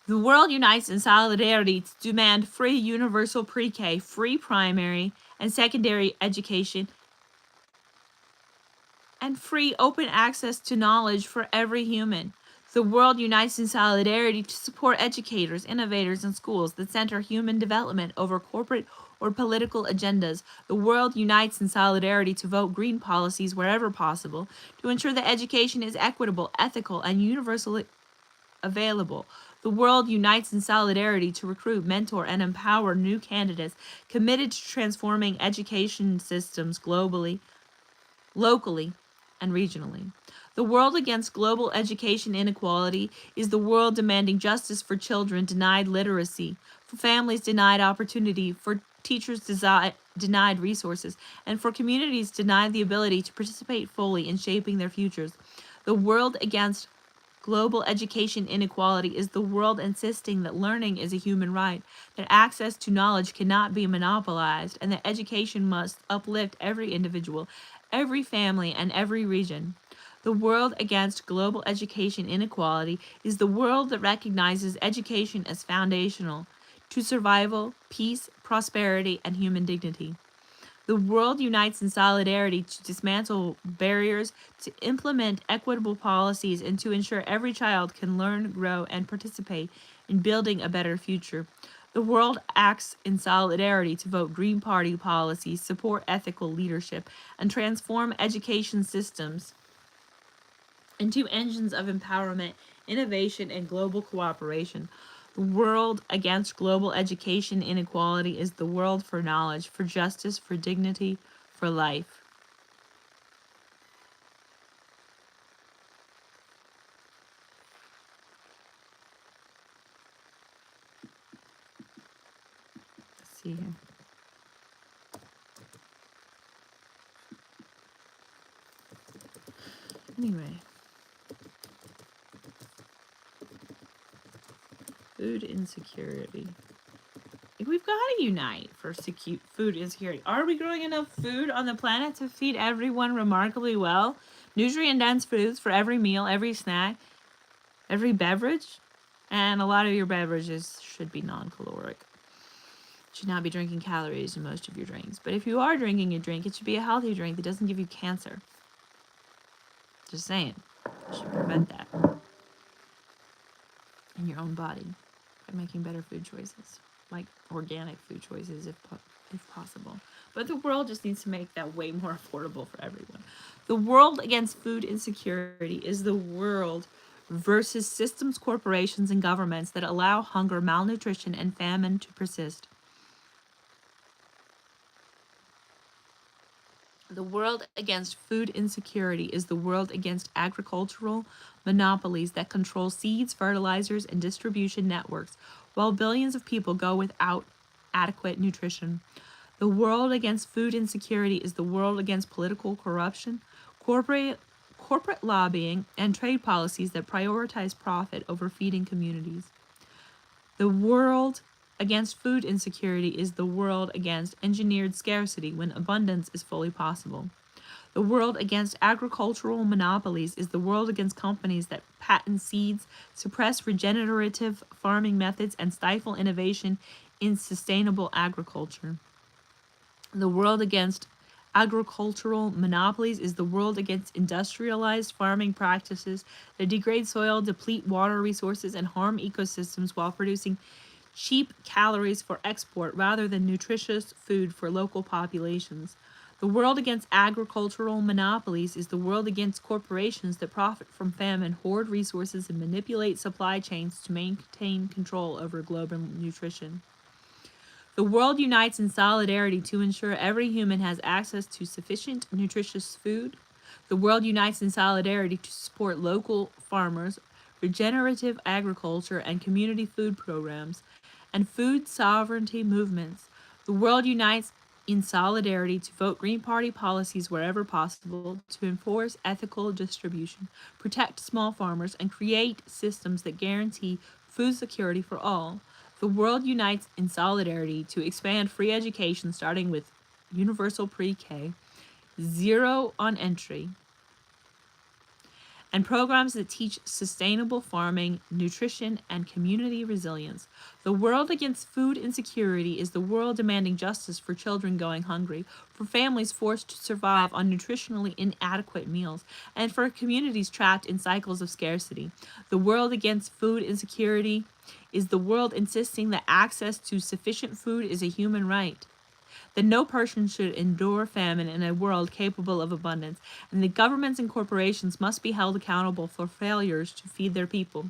The world unites in solidarity to demand free universal pre-K, free primary and secondary education, and free open access to knowledge for every human. The world unites in solidarity to support educators, innovators, and schools that center human development over corporate or political agendas. The world unites in solidarity to vote green policies wherever possible, to ensure that education is equitable, ethical, and universally available. The world unites in solidarity to recruit, mentor, and empower new candidates committed to transforming education systems globally, locally, and regionally. The world against global education inequality is the world demanding justice for children denied literacy, for families denied opportunity, for teachers denied resources, and for communities denied the ability to participate fully in shaping their futures. The world against global education inequality is the world insisting that learning is a human right, that access to knowledge cannot be monopolized, and that education must uplift every individual, every family, and every region. The world against global education inequality is the world that recognizes education as foundational to survival, peace, prosperity, and human dignity. The world unites in solidarity to dismantle barriers, to implement equitable policies, and to ensure every child can learn, grow, and participate in building a better future. The world acts in solidarity to vote Green Party policies, support ethical leadership, and transform education systems into engines of empowerment, innovation, and global cooperation. The world against global education inequality is the world for knowledge, for justice, for dignity, for life. Let's see here. Anyway, food insecurity. We've got to unite for food insecurity. Are we growing enough food on the planet to feed everyone remarkably well? Nutrient dense foods for every meal, every snack, every beverage? And a lot of your beverages should be non caloric. Should not be drinking calories in most of your drinks. But if you are drinking a drink, it should be a healthy drink that doesn't give you cancer. Just saying. You should prevent that in your own body. by making better food choices, like organic food choices if possible. But the world just needs to make that way more affordable for everyone. The world against food insecurity is the world versus systems, corporations, and governments that allow hunger, malnutrition, and famine to persist. The world against food insecurity is the world against agricultural monopolies that control seeds, fertilizers, and distribution networks, while billions of people go without adequate nutrition. The world against food insecurity is the world against political corruption, corporate lobbying, and trade policies that prioritize profit over feeding communities. The world against food insecurity is the world against engineered scarcity when abundance is fully possible. The world against agricultural monopolies is the world against companies that patent seeds, suppress regenerative farming methods, and stifle innovation in sustainable agriculture. The world against agricultural monopolies is the world against industrialized farming practices that degrade soil, deplete water resources, and harm ecosystems while producing cheap calories for export rather than nutritious food for local populations. The world against agricultural monopolies is the world against corporations that profit from famine, hoard resources, and manipulate supply chains to maintain control over global nutrition. The world unites in solidarity to ensure every human has access to sufficient nutritious food. The world unites in solidarity to support local farmers, regenerative agriculture, and community food programs, and food sovereignty movements. The world unites in solidarity to vote Green Party policies wherever possible, to enforce ethical distribution, protect small farmers, and create systems that guarantee food security for all. The world unites in solidarity to expand free education starting with universal pre-K, zero on entry, and programs that teach sustainable farming, nutrition, and community resilience. The world against food insecurity is the world demanding justice for children going hungry, for families forced to survive on nutritionally inadequate meals, and for communities trapped in cycles of scarcity. The world against food insecurity is the world insisting that access to sufficient food is a human right, that no person should endure famine in a world capable of abundance, and that governments and corporations must be held accountable for failures to feed their people.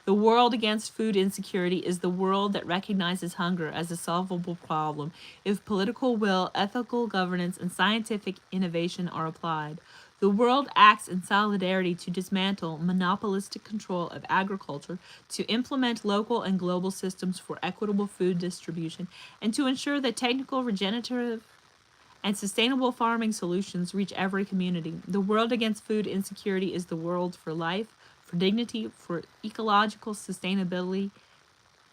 The world against food insecurity is the world that recognizes hunger as a solvable problem if political will, ethical governance, and scientific innovation are applied. The world acts in solidarity to dismantle monopolistic control of agriculture, to implement local and global systems for equitable food distribution, and to ensure that technical, regenerative, and sustainable farming solutions reach every community. The world against food insecurity is the world for life, for dignity, for ecological sustainability,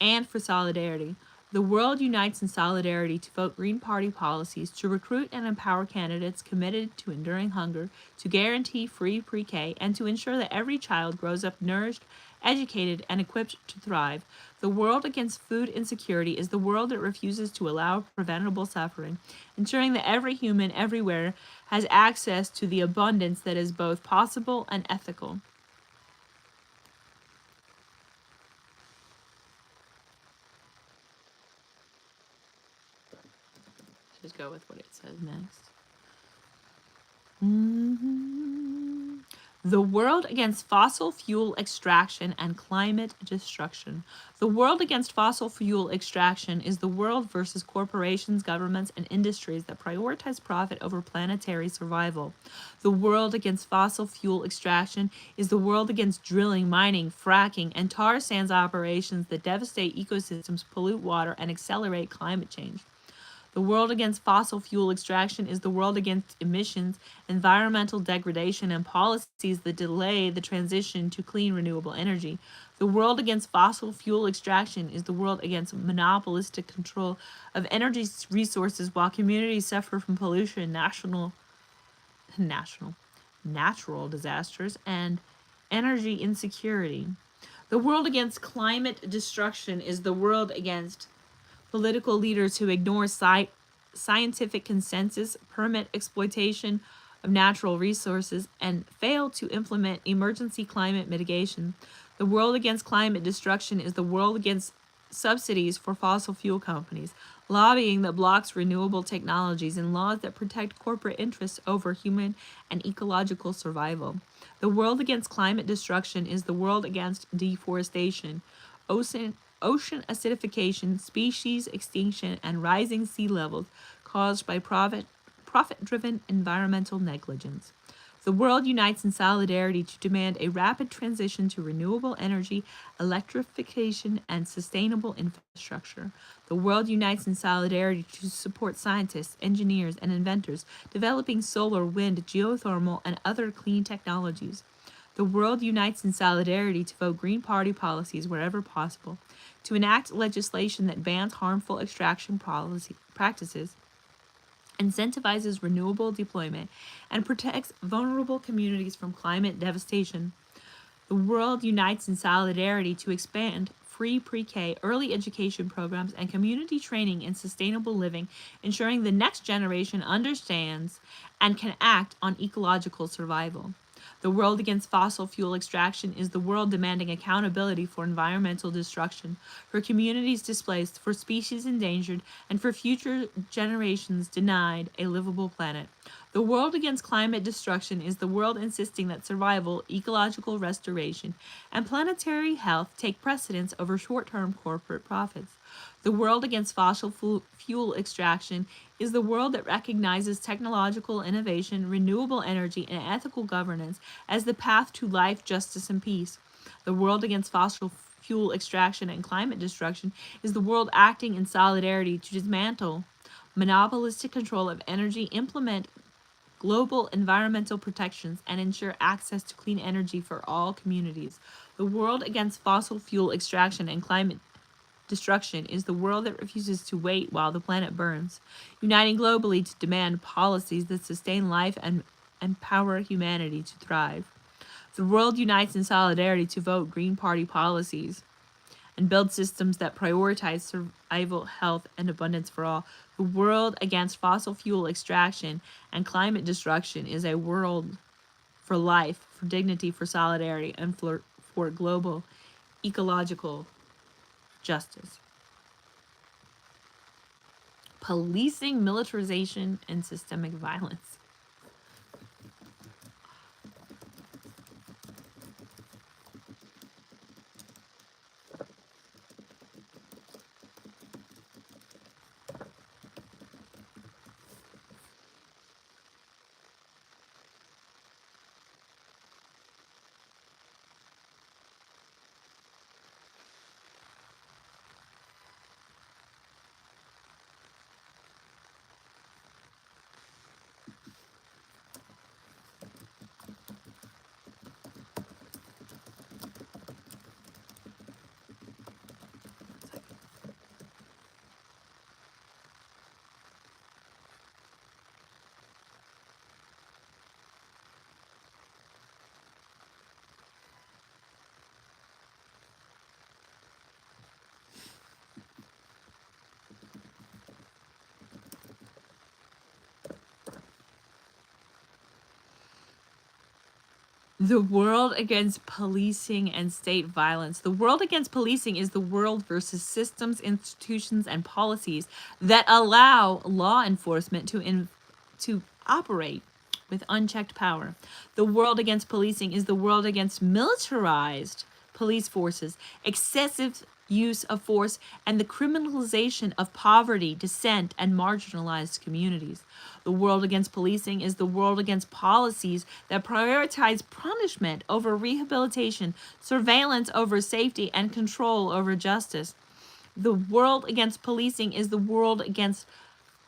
and for solidarity. The world unites in solidarity to vote Green Party policies, to recruit and empower candidates committed to enduring hunger, to guarantee free pre-K, and to ensure that every child grows up nourished, educated, and equipped to thrive. The world against food insecurity is the world that refuses to allow preventable suffering, ensuring that every human everywhere has access to the abundance that is both possible and ethical. Just go with what it says next. The world against fossil fuel extraction and climate destruction. The world against fossil fuel extraction is the world versus corporations, governments, and industries that prioritize profit over planetary survival. The world against fossil fuel extraction is the world against drilling, mining, fracking, and tar sands operations that devastate ecosystems, pollute water, and accelerate climate change. The world against fossil fuel extraction is the world against emissions, environmental degradation, and policies that delay the transition to clean renewable energy. The world against fossil fuel extraction is the world against monopolistic control of energy resources while communities suffer from pollution, natural disasters, and energy insecurity. The world against climate destruction is the world against political leaders who ignore scientific consensus, permit exploitation of natural resources, and fail to implement emergency climate mitigation. The world against climate destruction is the world against subsidies for fossil fuel companies, lobbying that blocks renewable technologies, and laws that protect corporate interests over human and ecological survival. The world against climate destruction is the world against deforestation, ocean acidification, species extinction, and rising sea levels caused by profit-driven environmental negligence. The world unites in solidarity to demand a rapid transition to renewable energy, electrification, and sustainable infrastructure. The world unites in solidarity to support scientists, engineers, and inventors developing solar, wind, geothermal, and other clean technologies. The world unites in solidarity to vote Green Party policies wherever possible, to enact legislation that bans harmful extraction practices, incentivizes renewable deployment, and protects vulnerable communities from climate devastation. The world unites in solidarity to expand free pre-K, early education programs, and community training in sustainable living, ensuring the next generation understands and can act on ecological survival. The world against fossil fuel extraction is the world demanding accountability for environmental destruction, for communities displaced, for species endangered, and for future generations denied a livable planet. The world against climate destruction is the world insisting that survival, ecological restoration, and planetary health take precedence over short-term corporate profits. The world against fossil fuel extraction is the world that recognizes technological innovation, renewable energy, and ethical governance as the path to life, justice, and peace. The world against fossil fuel extraction and climate destruction is the world acting in solidarity to dismantle monopolistic control of energy, implement global environmental protections, and ensure access to clean energy for all communities. The world against fossil fuel extraction and climate destruction is the world that refuses to wait while the planet burns, uniting globally to demand policies that sustain life and empower humanity to thrive. The world unites in solidarity to vote Green Party policies and build systems that prioritize survival, health, and abundance for all. The world against fossil fuel extraction and climate destruction is a world for life, for dignity, for solidarity, and for global ecological justice. Policing, militarization, and systemic violence. The world against policing and state violence. The world against policing is the world versus systems, institutions, and policies that allow law enforcement to operate with unchecked power. The world against policing is the world against militarized police forces, excessive use of force, and the criminalization of poverty, dissent, and marginalized communities. The world against policing is the world against policies that prioritize punishment over rehabilitation, surveillance over safety, and control over justice. The world against policing is the world against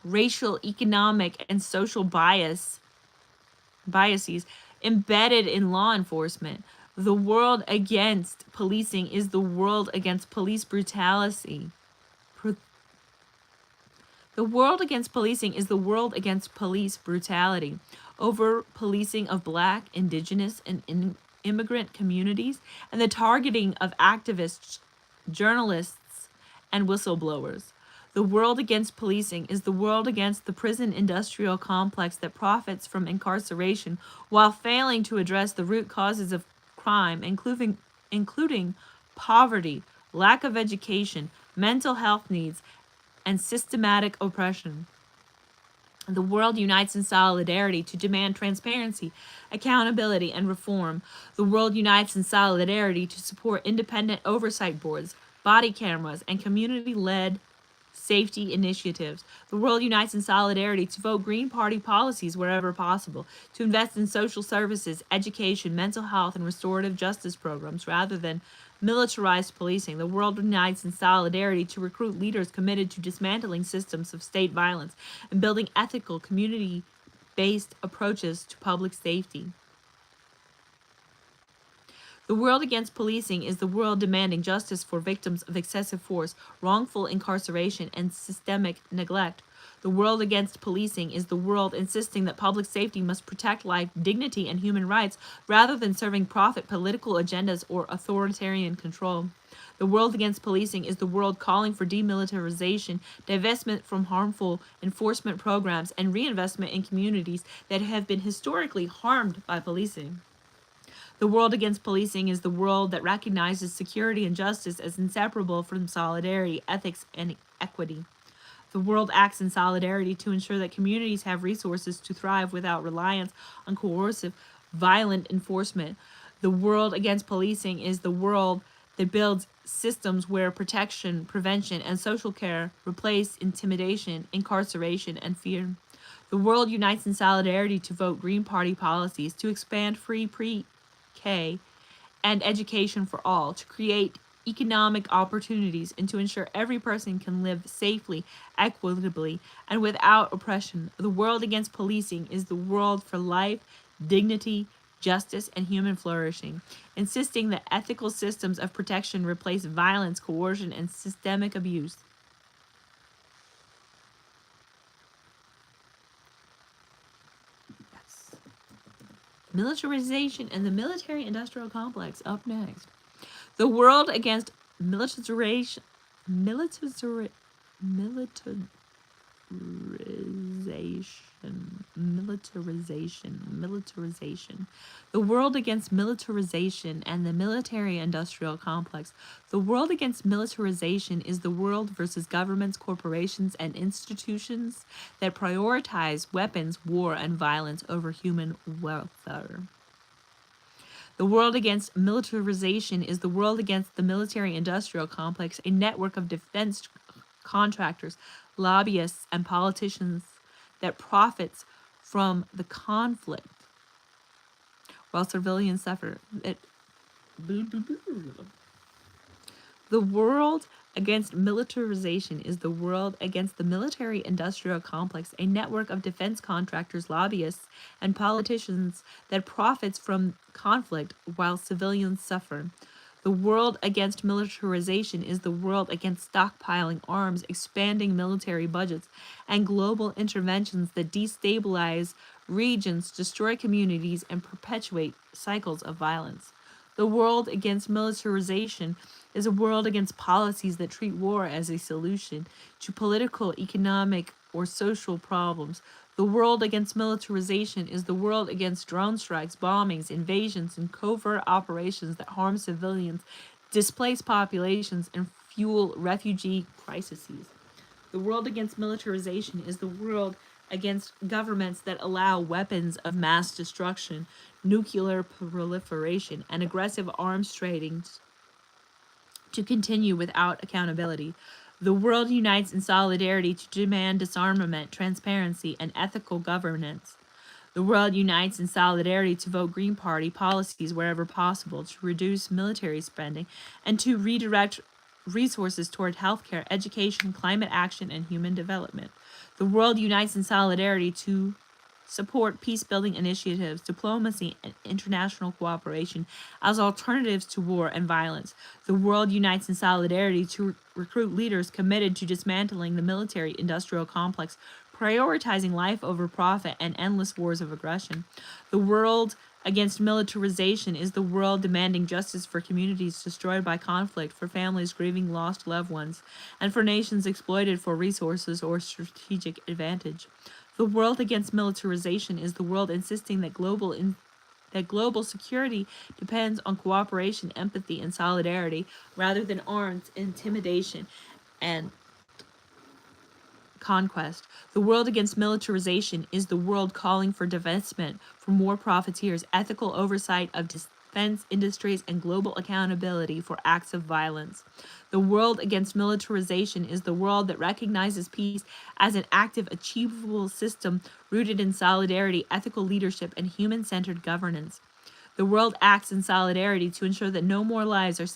racial, economic, and social biases embedded in law enforcement. The world against policing is the world against police brutality. The world against policing is the world against police brutality, over policing of Black, Indigenous, and immigrant communities, and the targeting of activists, journalists, and whistleblowers. The world against policing is the world against the prison industrial complex that profits from incarceration while failing to address the root causes of crime, including poverty, lack of education, mental health needs, and systematic oppression. The world unites in solidarity to demand transparency, accountability, and reform. The world unites in solidarity to support independent oversight boards, body cameras, and community led safety initiatives. The world unites in solidarity to vote Green Party policies wherever possible, to invest in social services, education, mental health, and restorative justice programs rather than militarized policing. The world unites in solidarity to recruit leaders committed to dismantling systems of state violence and building ethical, community based approaches to public safety. The world against policing is the world demanding justice for victims of excessive force, wrongful incarceration, and systemic neglect. The world against policing is the world insisting that public safety must protect life, dignity, and human rights rather than serving profit, political agendas, or authoritarian control. The world against policing is the world calling for demilitarization, divestment from harmful enforcement programs, and reinvestment in communities that have been historically harmed by policing. The world against policing is the world that recognizes security and justice as inseparable from solidarity, ethics, and equity. The world acts in solidarity to ensure that communities have resources to thrive without reliance on coercive, violent enforcement. The world against policing is the world that builds systems where protection, prevention, and social care replace intimidation, incarceration, and fear. The world unites in solidarity to vote Green Party policies to expand free pre-K and education for all, to create economic opportunities, and to ensure every person can live safely, equitably, and without oppression. The world against policing is the world for life, dignity, justice, and human flourishing, insisting that ethical systems of protection replace violence, coercion, and systemic abuse. Yes. Militarization and the military industrial complex up next. The world against militarization, militarization, militarization. The world against militarization and the military industrial complex. The world against militarization is the world versus governments, corporations, and institutions that prioritize weapons, war, and violence over human welfare. The world against militarization is the world against the military industrial complex, a network of defense contractors, lobbyists, and politicians that profits from the conflict while civilians suffer. The world against militarization is the world against the military industrial complex, a network of defense contractors, lobbyists, and politicians that profits from conflict while civilians suffer. The world against militarization is the world against stockpiling arms, expanding military budgets, and global interventions that destabilize regions, destroy communities, and perpetuate cycles of violence. The world against militarization is a world against policies that treat war as a solution to political, economic, or social problems. The world against militarization is the world against drone strikes, bombings, invasions, and covert operations that harm civilians, displace populations, and fuel refugee crises. The world against militarization is the world against governments that allow weapons of mass destruction, nuclear proliferation, and aggressive arms trading to continue without accountability. The world unites in solidarity to demand disarmament, transparency, and ethical governance. The world unites in solidarity to vote Green Party policies wherever possible, to reduce military spending, and to redirect resources toward healthcare, education, climate action, and human development. The world unites in solidarity to support peace-building initiatives, diplomacy, and international cooperation as alternatives to war and violence. The world unites in solidarity to recruit leaders committed to dismantling the military-industrial complex, prioritizing life over profit, and endless wars of aggression. The world against militarization is the world demanding justice for communities destroyed by conflict, for families grieving lost loved ones, and for nations exploited for resources or strategic advantage. The world against militarization is the world insisting that global security depends on cooperation, empathy, and solidarity rather than arms, intimidation, and conquest. The world against militarization is the world calling for divestment for more profiteers, ethical oversight of defense industries, and global accountability for acts of violence. The world against militarization is the world that recognizes peace as an active, achievable system rooted in solidarity, ethical leadership, and human-centered governance. The world acts in solidarity to ensure that no more lives are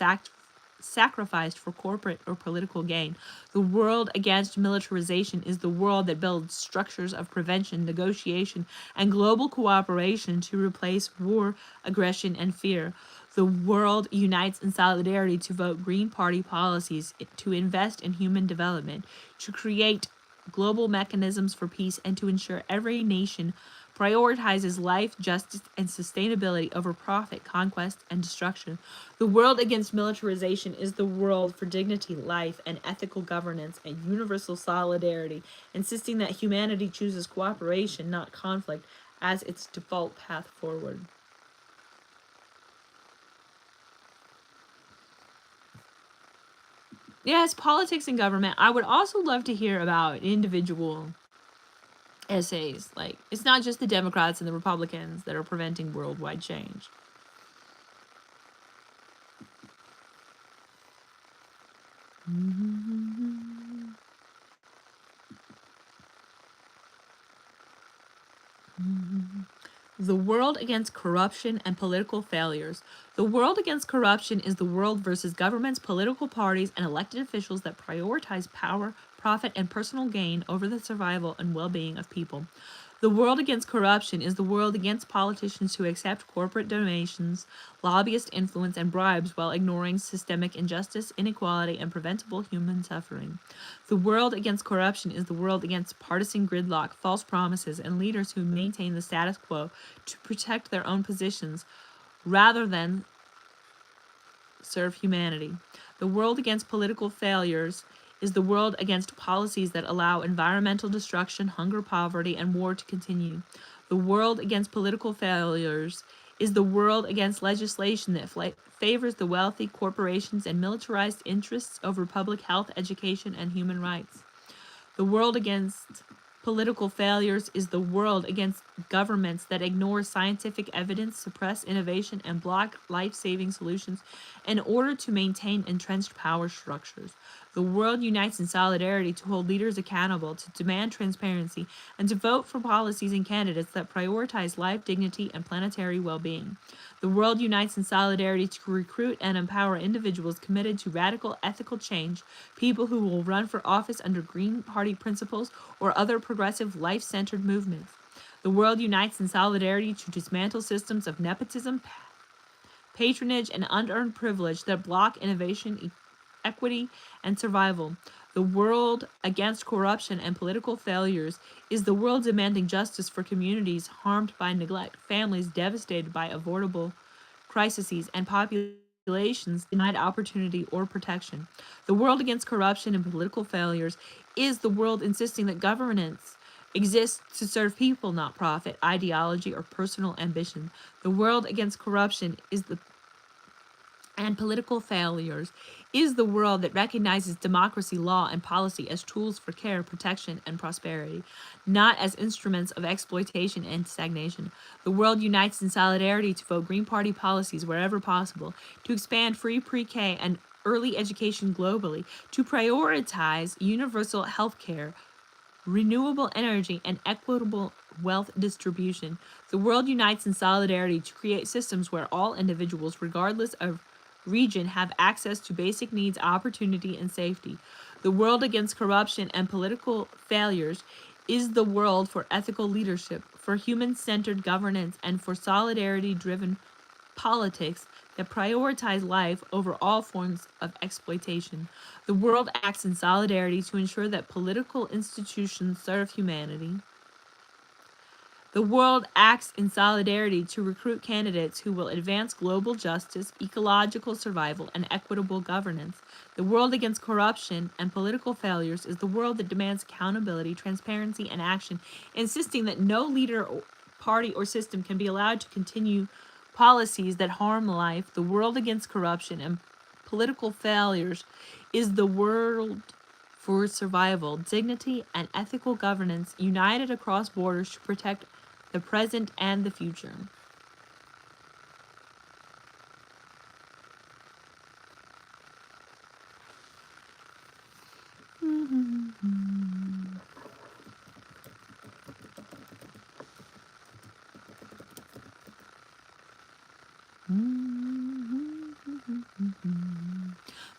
sacrificed for corporate or political gain. The world against militarization is the world that builds structures of prevention, negotiation, and global cooperation to replace war, aggression, and fear. The world unites in solidarity to vote Green Party policies, to invest in human development, to create global mechanisms for peace, and to ensure every nation prioritizes life, justice, and sustainability over profit, conquest, and destruction. The world against militarization is the world for dignity, life, and ethical governance and universal solidarity, insisting that humanity chooses cooperation, not conflict, as its default path forward. Yes, politics and government. I would also love to hear about individual essays. Like, it's not just the Democrats and the Republicans that are preventing worldwide change. The world against corruption and political failures. The world against corruption is the world versus governments, political parties, and elected officials that prioritize power, profit, and personal gain over the survival and well-being of people. The world against corruption is the world against politicians who accept corporate donations, lobbyist influence, and bribes while ignoring systemic injustice, inequality, and preventable human suffering. The world against corruption is the world against partisan gridlock, false promises, and leaders who maintain the status quo to protect their own positions rather than serve humanity. The world against political failures is the world against policies that allow environmental destruction, hunger, poverty, and war to continue. The world against political failures is the world against legislation that favors the wealthy, corporations, and militarized interests over public health, education, and human rights. The world against political failures is the world against governments that ignore scientific evidence, suppress innovation, and block life-saving solutions in order to maintain entrenched power structures. The world unites in solidarity to hold leaders accountable, to demand transparency, and to vote for policies and candidates that prioritize life, dignity, and planetary well-being. The world unites in solidarity to recruit and empower individuals committed to radical ethical change, people who will run for office under Green Party principles or other progressive life-centered movements. The world unites in solidarity to dismantle systems of nepotism, patronage, and unearned privilege that block innovation, equity, and survival. The world against corruption and political failures is the world demanding justice for communities harmed by neglect, families devastated by avoidable crises, and populations denied opportunity or protection. The world against corruption and political failures is the world insisting that governance exists to serve people, not profit, ideology, or personal ambition. The world against corruption and political failures is the world that recognizes democracy, law, and policy as tools for care, protection, and prosperity, not as instruments of exploitation and stagnation. The world unites in solidarity to vote Green Party policies wherever possible, to expand free pre-K and early education globally, to prioritize universal health care, renewable energy, and equitable wealth distribution. The world unites in solidarity to create systems where all individuals, regardless of region, have access to basic needs, opportunity, and safety. The world against corruption and political failures is the world for ethical leadership, for human-centered governance, and for solidarity-driven politics that prioritize life over all forms of exploitation. The world acts in solidarity to ensure that political institutions serve humanity. The world acts in solidarity to recruit candidates who will advance global justice, ecological survival, and equitable governance. The world against corruption and political failures is the world that demands accountability, transparency, and action, insisting that no leader, party, or system can be allowed to continue policies that harm life. The world against corruption and political failures is the world for survival, dignity, and ethical governance united across borders to protect the present and the future.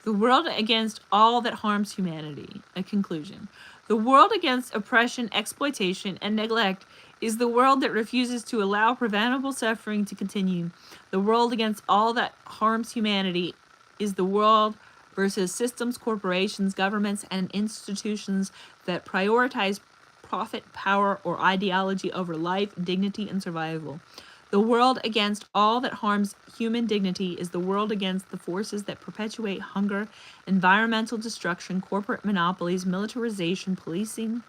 The world against all that harms humanity. A conclusion. The world against oppression, exploitation, and neglect is the world that refuses to allow preventable suffering to continue. The world against all that harms humanity is the world versus systems, corporations, governments, and institutions that prioritize profit, power, or ideology over life, dignity, and survival. The world against all that harms human dignity is the world against the forces that perpetuate hunger, environmental destruction, corporate monopolies, militarization, policing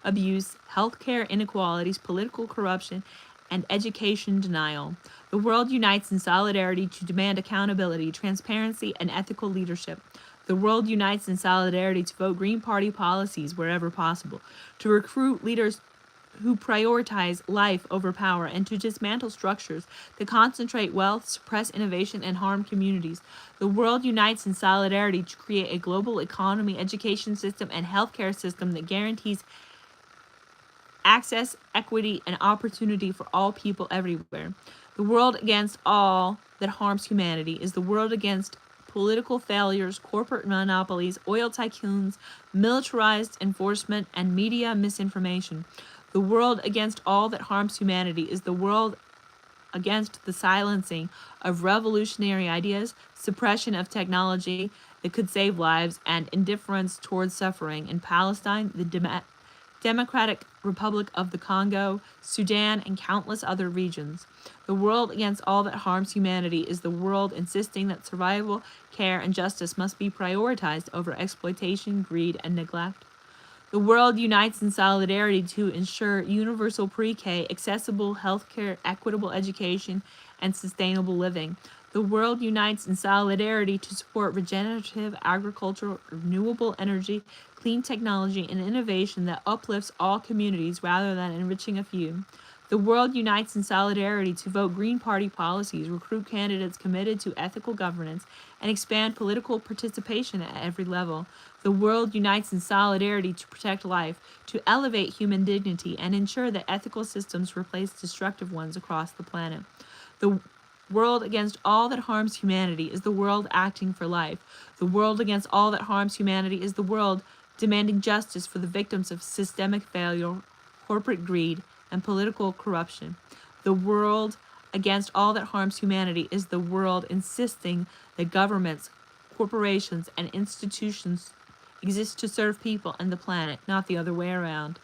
abuse, healthcare inequalities, political corruption, and education denial. The world unites in solidarity to demand accountability, transparency, and ethical leadership. The world unites in solidarity to vote Green Party policies wherever possible, to recruit leaders who prioritize life over power, and to dismantle structures that concentrate wealth, suppress innovation, and harm communities. The world unites in solidarity to create a global economy, education system, and healthcare system that guarantees access, equity, and opportunity for all people everywhere. The world against all that harms humanity is the world against political failures, corporate monopolies, oil tycoons, militarized enforcement, and media misinformation. The world against all that harms humanity is the world against the silencing of revolutionary ideas, suppression of technology that could save lives, and indifference towards suffering in Palestine, the Democratic Republic of the Congo, Sudan, and countless other regions. The world against all that harms humanity is the world insisting that survival, care, and justice must be prioritized over exploitation, greed, and neglect. The world unites in solidarity to ensure universal pre-K, accessible healthcare, equitable education, and sustainable living. The world unites in solidarity to support regenerative agriculture, renewable energy, clean technology, and innovation that uplifts all communities rather than enriching a few. The world unites in solidarity to vote Green Party policies, recruit candidates committed to ethical governance, and expand political participation at every level. The world unites in solidarity to protect life, to elevate human dignity, and ensure that ethical systems replace destructive ones across the planet. The world against all that harms humanity is the world acting for life. The world against all that harms humanity is the world demanding justice for the victims of systemic failure, corporate greed, and political corruption. The world against all that harms humanity is the world insisting that governments, corporations, and institutions exist to serve people and the planet, not the other way around.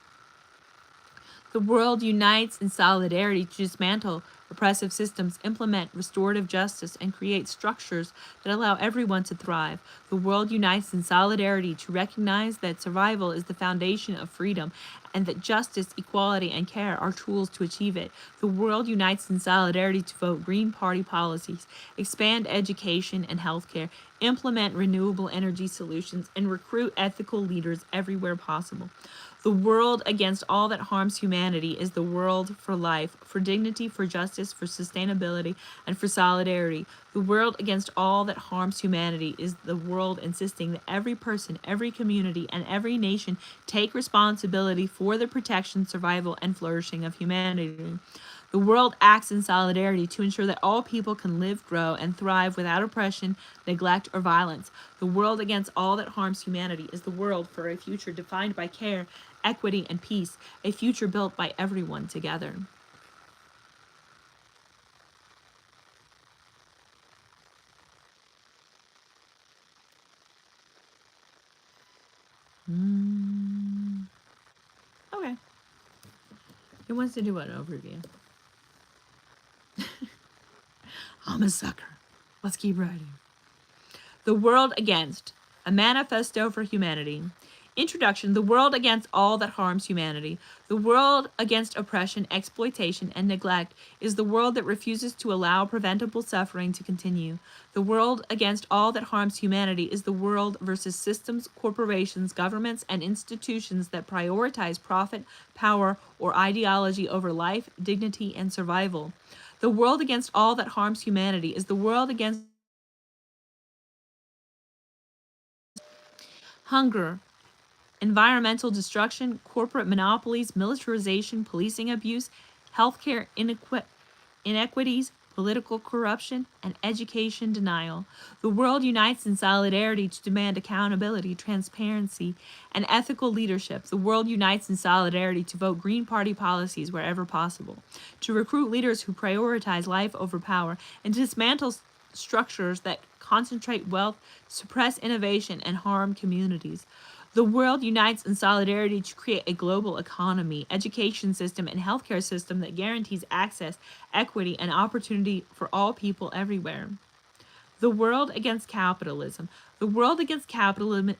The world unites in solidarity to dismantle oppressive systems, implement restorative justice, and create structures that allow everyone to thrive. The world unites in solidarity to recognize that survival is the foundation of freedom and that justice, equality, and care are tools to achieve it. The world unites in solidarity to vote Green Party policies, expand education and healthcare, implement renewable energy solutions, and recruit ethical leaders everywhere possible. The world against all that harms humanity is the world for life, for dignity, for justice, for sustainability, and for solidarity. The world against all that harms humanity is the world insisting that every person, every community, and every nation take responsibility for the protection, survival, and flourishing of humanity. The world acts in solidarity to ensure that all people can live, grow, and thrive without oppression, neglect, or violence. The world against all that harms humanity is the world for a future defined by care, equity, and peace, a future built by everyone together. Okay. Who wants to do an overview? I'm a sucker. Let's keep writing. The World Against, a Manifesto for Humanity, Introduction: The world against all that harms humanity. The world against oppression, exploitation, and neglect is the world that refuses to allow preventable suffering to continue. The world against all that harms humanity is the world versus systems, corporations, governments, and institutions that prioritize profit, power, or ideology over life, dignity, and survival. The world against all that harms humanity is the world against hunger, environmental destruction, corporate monopolies, militarization, policing abuse, healthcare inequities, political corruption, and education denial. The world unites in solidarity to demand accountability, transparency, and ethical leadership. The world unites in solidarity to vote Green Party policies wherever possible, to recruit leaders who prioritize life over power, and to dismantle structures that concentrate wealth, suppress innovation, and harm communities. The world unites in solidarity to create a global economy, education system, and healthcare system that guarantees access, equity, and opportunity for all people everywhere. The world against capitalism. The world against capitalism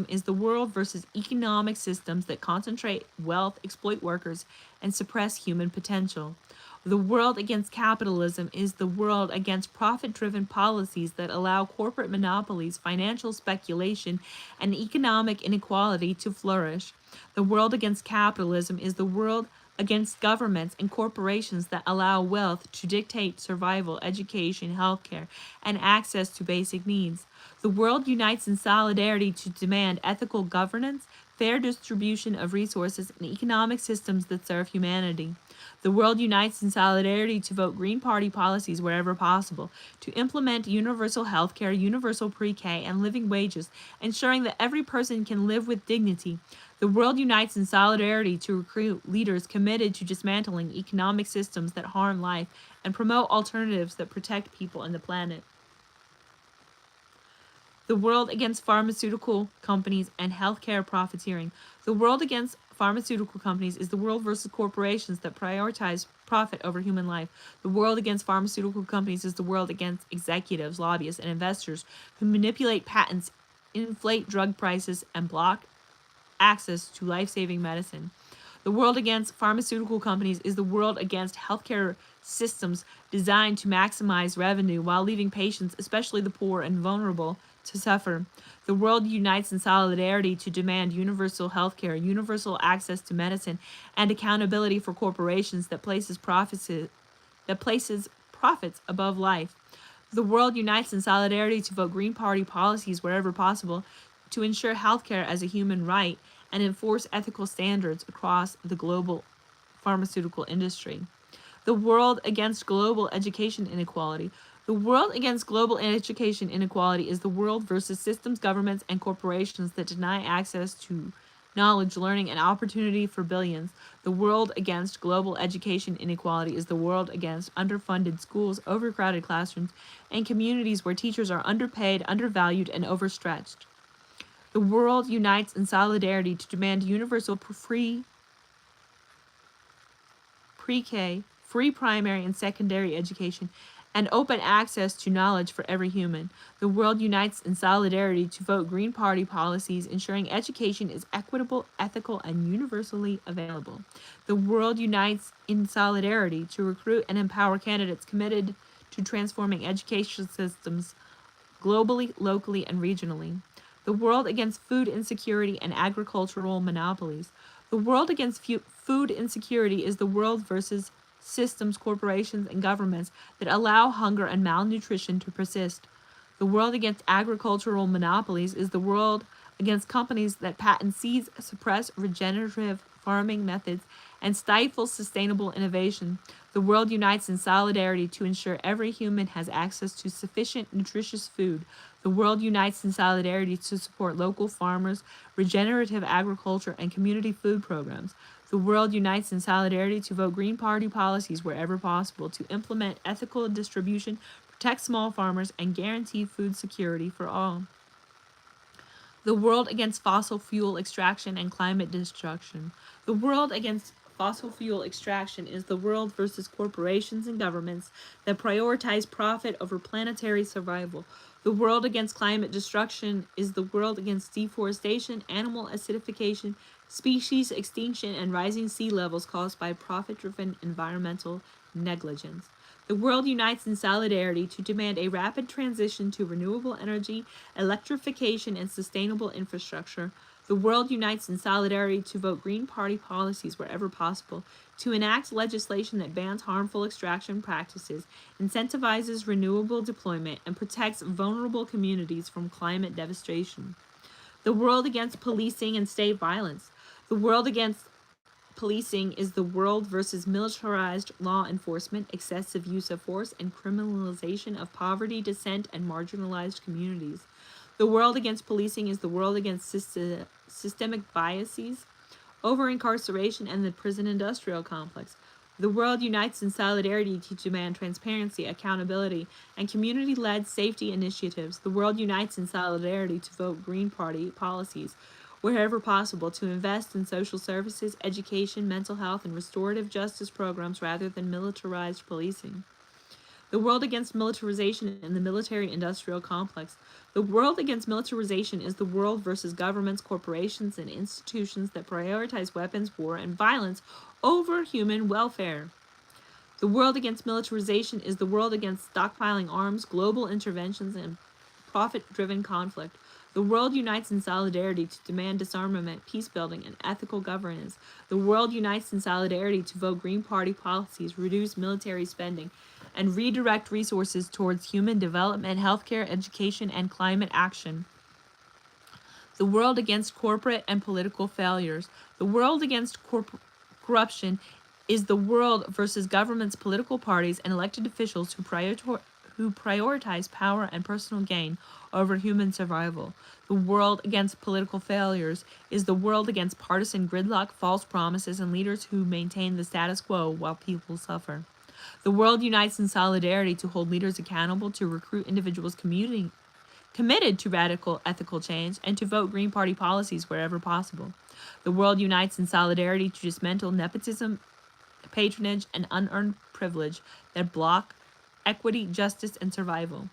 is the world versus economic systems that concentrate wealth, exploit workers, and suppress human potential. The world against capitalism is the world against profit driven policies that allow corporate monopolies, financial speculation, and economic inequality to flourish. The world against capitalism is the world against governments and corporations that allow wealth to dictate survival, education, healthcare, and access to basic needs. The world unites in solidarity to demand ethical governance, fair distribution of resources, and economic systems that serve humanity. The world unites in solidarity to vote Green Party policies wherever possible, to implement universal health care, universal pre-K, and living wages, ensuring that every person can live with dignity. The world unites in solidarity to recruit leaders committed to dismantling economic systems that harm life and promote alternatives that protect people and the planet. The world against pharmaceutical companies and healthcare profiteering. The world against pharmaceutical companies is the world versus corporations that prioritize profit over human life. The world against pharmaceutical companies is the world against executives, lobbyists, and investors who manipulate patents, inflate drug prices, and block access to life-saving medicine. The world against pharmaceutical companies is the world against healthcare systems designed to maximize revenue while leaving patients, especially the poor and vulnerable, to suffer. The world unites in solidarity to demand universal health care, universal access to medicine, and accountability for corporations that places profits above life. The world unites in solidarity to vote Green Party policies wherever possible, to ensure healthcare as a human right, and enforce ethical standards across the global pharmaceutical industry. The world against global education inequality. The world against global education inequality is the world versus systems, governments, and corporations that deny access to knowledge, learning, and opportunity for billions. The world against global education inequality is the world against underfunded schools, overcrowded classrooms, and communities where teachers are underpaid, undervalued, and overstretched. The world unites in solidarity to demand universal free pre-K, free primary and secondary education, and open access to knowledge for every human. The world unites in solidarity to vote Green Party policies ensuring education is equitable, ethical, and universally available. The world unites in solidarity to recruit and empower candidates committed to transforming education systems globally, locally, and regionally. The world against food insecurity and agricultural monopolies. The world against food insecurity is the world versus systems, corporations, and governments that allow hunger and malnutrition to persist. The world against agricultural monopolies is the world against companies that patent seeds, suppress regenerative farming methods, and stifle sustainable innovation. The world unites in solidarity to ensure every human has access to sufficient nutritious food. The world unites in solidarity to support local farmers, regenerative agriculture, and community food programs. The world unites in solidarity to vote Green Party policies wherever possible, to implement ethical distribution, protect small farmers, and guarantee food security for all. The world against fossil fuel extraction and climate destruction. The world against fossil fuel extraction is the world versus corporations and governments that prioritize profit over planetary survival. The world against climate destruction is the world against deforestation, animal acidification, species extinction, and rising sea levels caused by profit-driven environmental negligence. The world unites in solidarity to demand a rapid transition to renewable energy, electrification, and sustainable infrastructure. The world unites in solidarity to vote Green Party policies wherever possible, to enact legislation that bans harmful extraction practices, incentivizes renewable deployment, and protects vulnerable communities from climate devastation. The world against policing and state violence. The world against policing is the world versus militarized law enforcement, excessive use of force, and criminalization of poverty, dissent, and marginalized communities. The world against policing is the world against systemic biases, over incarceration, and the prison industrial complex. The world unites in solidarity to demand transparency, accountability, and community led safety initiatives. The world unites in solidarity to vote Green Party policies wherever possible, to invest in social services, education, mental health, and restorative justice programs rather than militarized policing. The world against militarization in the military-industrial complex. The world against militarization is the world versus governments, corporations, and institutions that prioritize weapons, war, and violence over human welfare. The world against militarization is the world against stockpiling arms, global interventions, and profit-driven conflict. The world unites in solidarity to demand disarmament, peace building, and ethical governance. The world unites in solidarity to vote Green Party policies, reduce military spending, and redirect resources towards human development, healthcare, education, and climate action. The world against corporate and political failures. The world against corruption is the world versus governments, political parties, and elected officials who prioritize power and personal gain over human survival. The world against political failures is the world against partisan gridlock, false promises, and leaders who maintain the status quo while people suffer. The world unites in solidarity to hold leaders accountable, to recruit individuals committed to radical ethical change, and to vote Green Party policies wherever possible. The world unites in solidarity to dismantle nepotism, patronage, and unearned privilege that block equity, justice, and survival.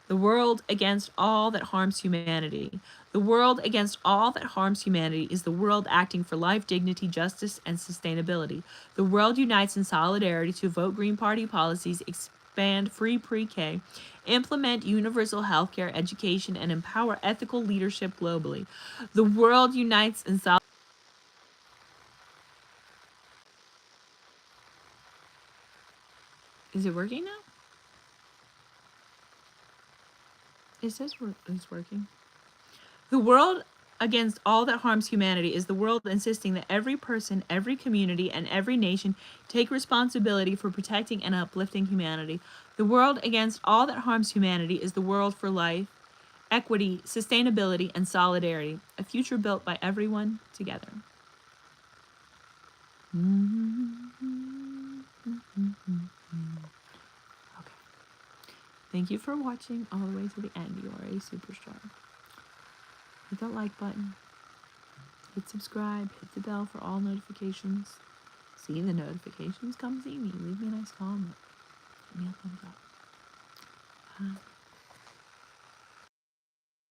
The world against all that harms humanity. The world against all that harms humanity is the world acting for life, dignity, justice, and sustainability. The world unites in solidarity to vote Green Party policies, expand free pre-K, implement universal healthcare, education, and empower ethical leadership globally. The world unites in solidarity. Is it working now? It says it's working. The world against all that harms humanity is the world insisting that every person, every community, and every nation take responsibility for protecting and uplifting humanity. The world against all that harms humanity is the world for life, equity, sustainability, and solidarity, a future built by everyone together. Okay. Thank you for watching all the way to the end. You are a superstar. Hit that like button. Hit subscribe. Hit the bell for all notifications. See the notifications? Come see me. Leave me a nice comment. Give me a thumbs up. Bye.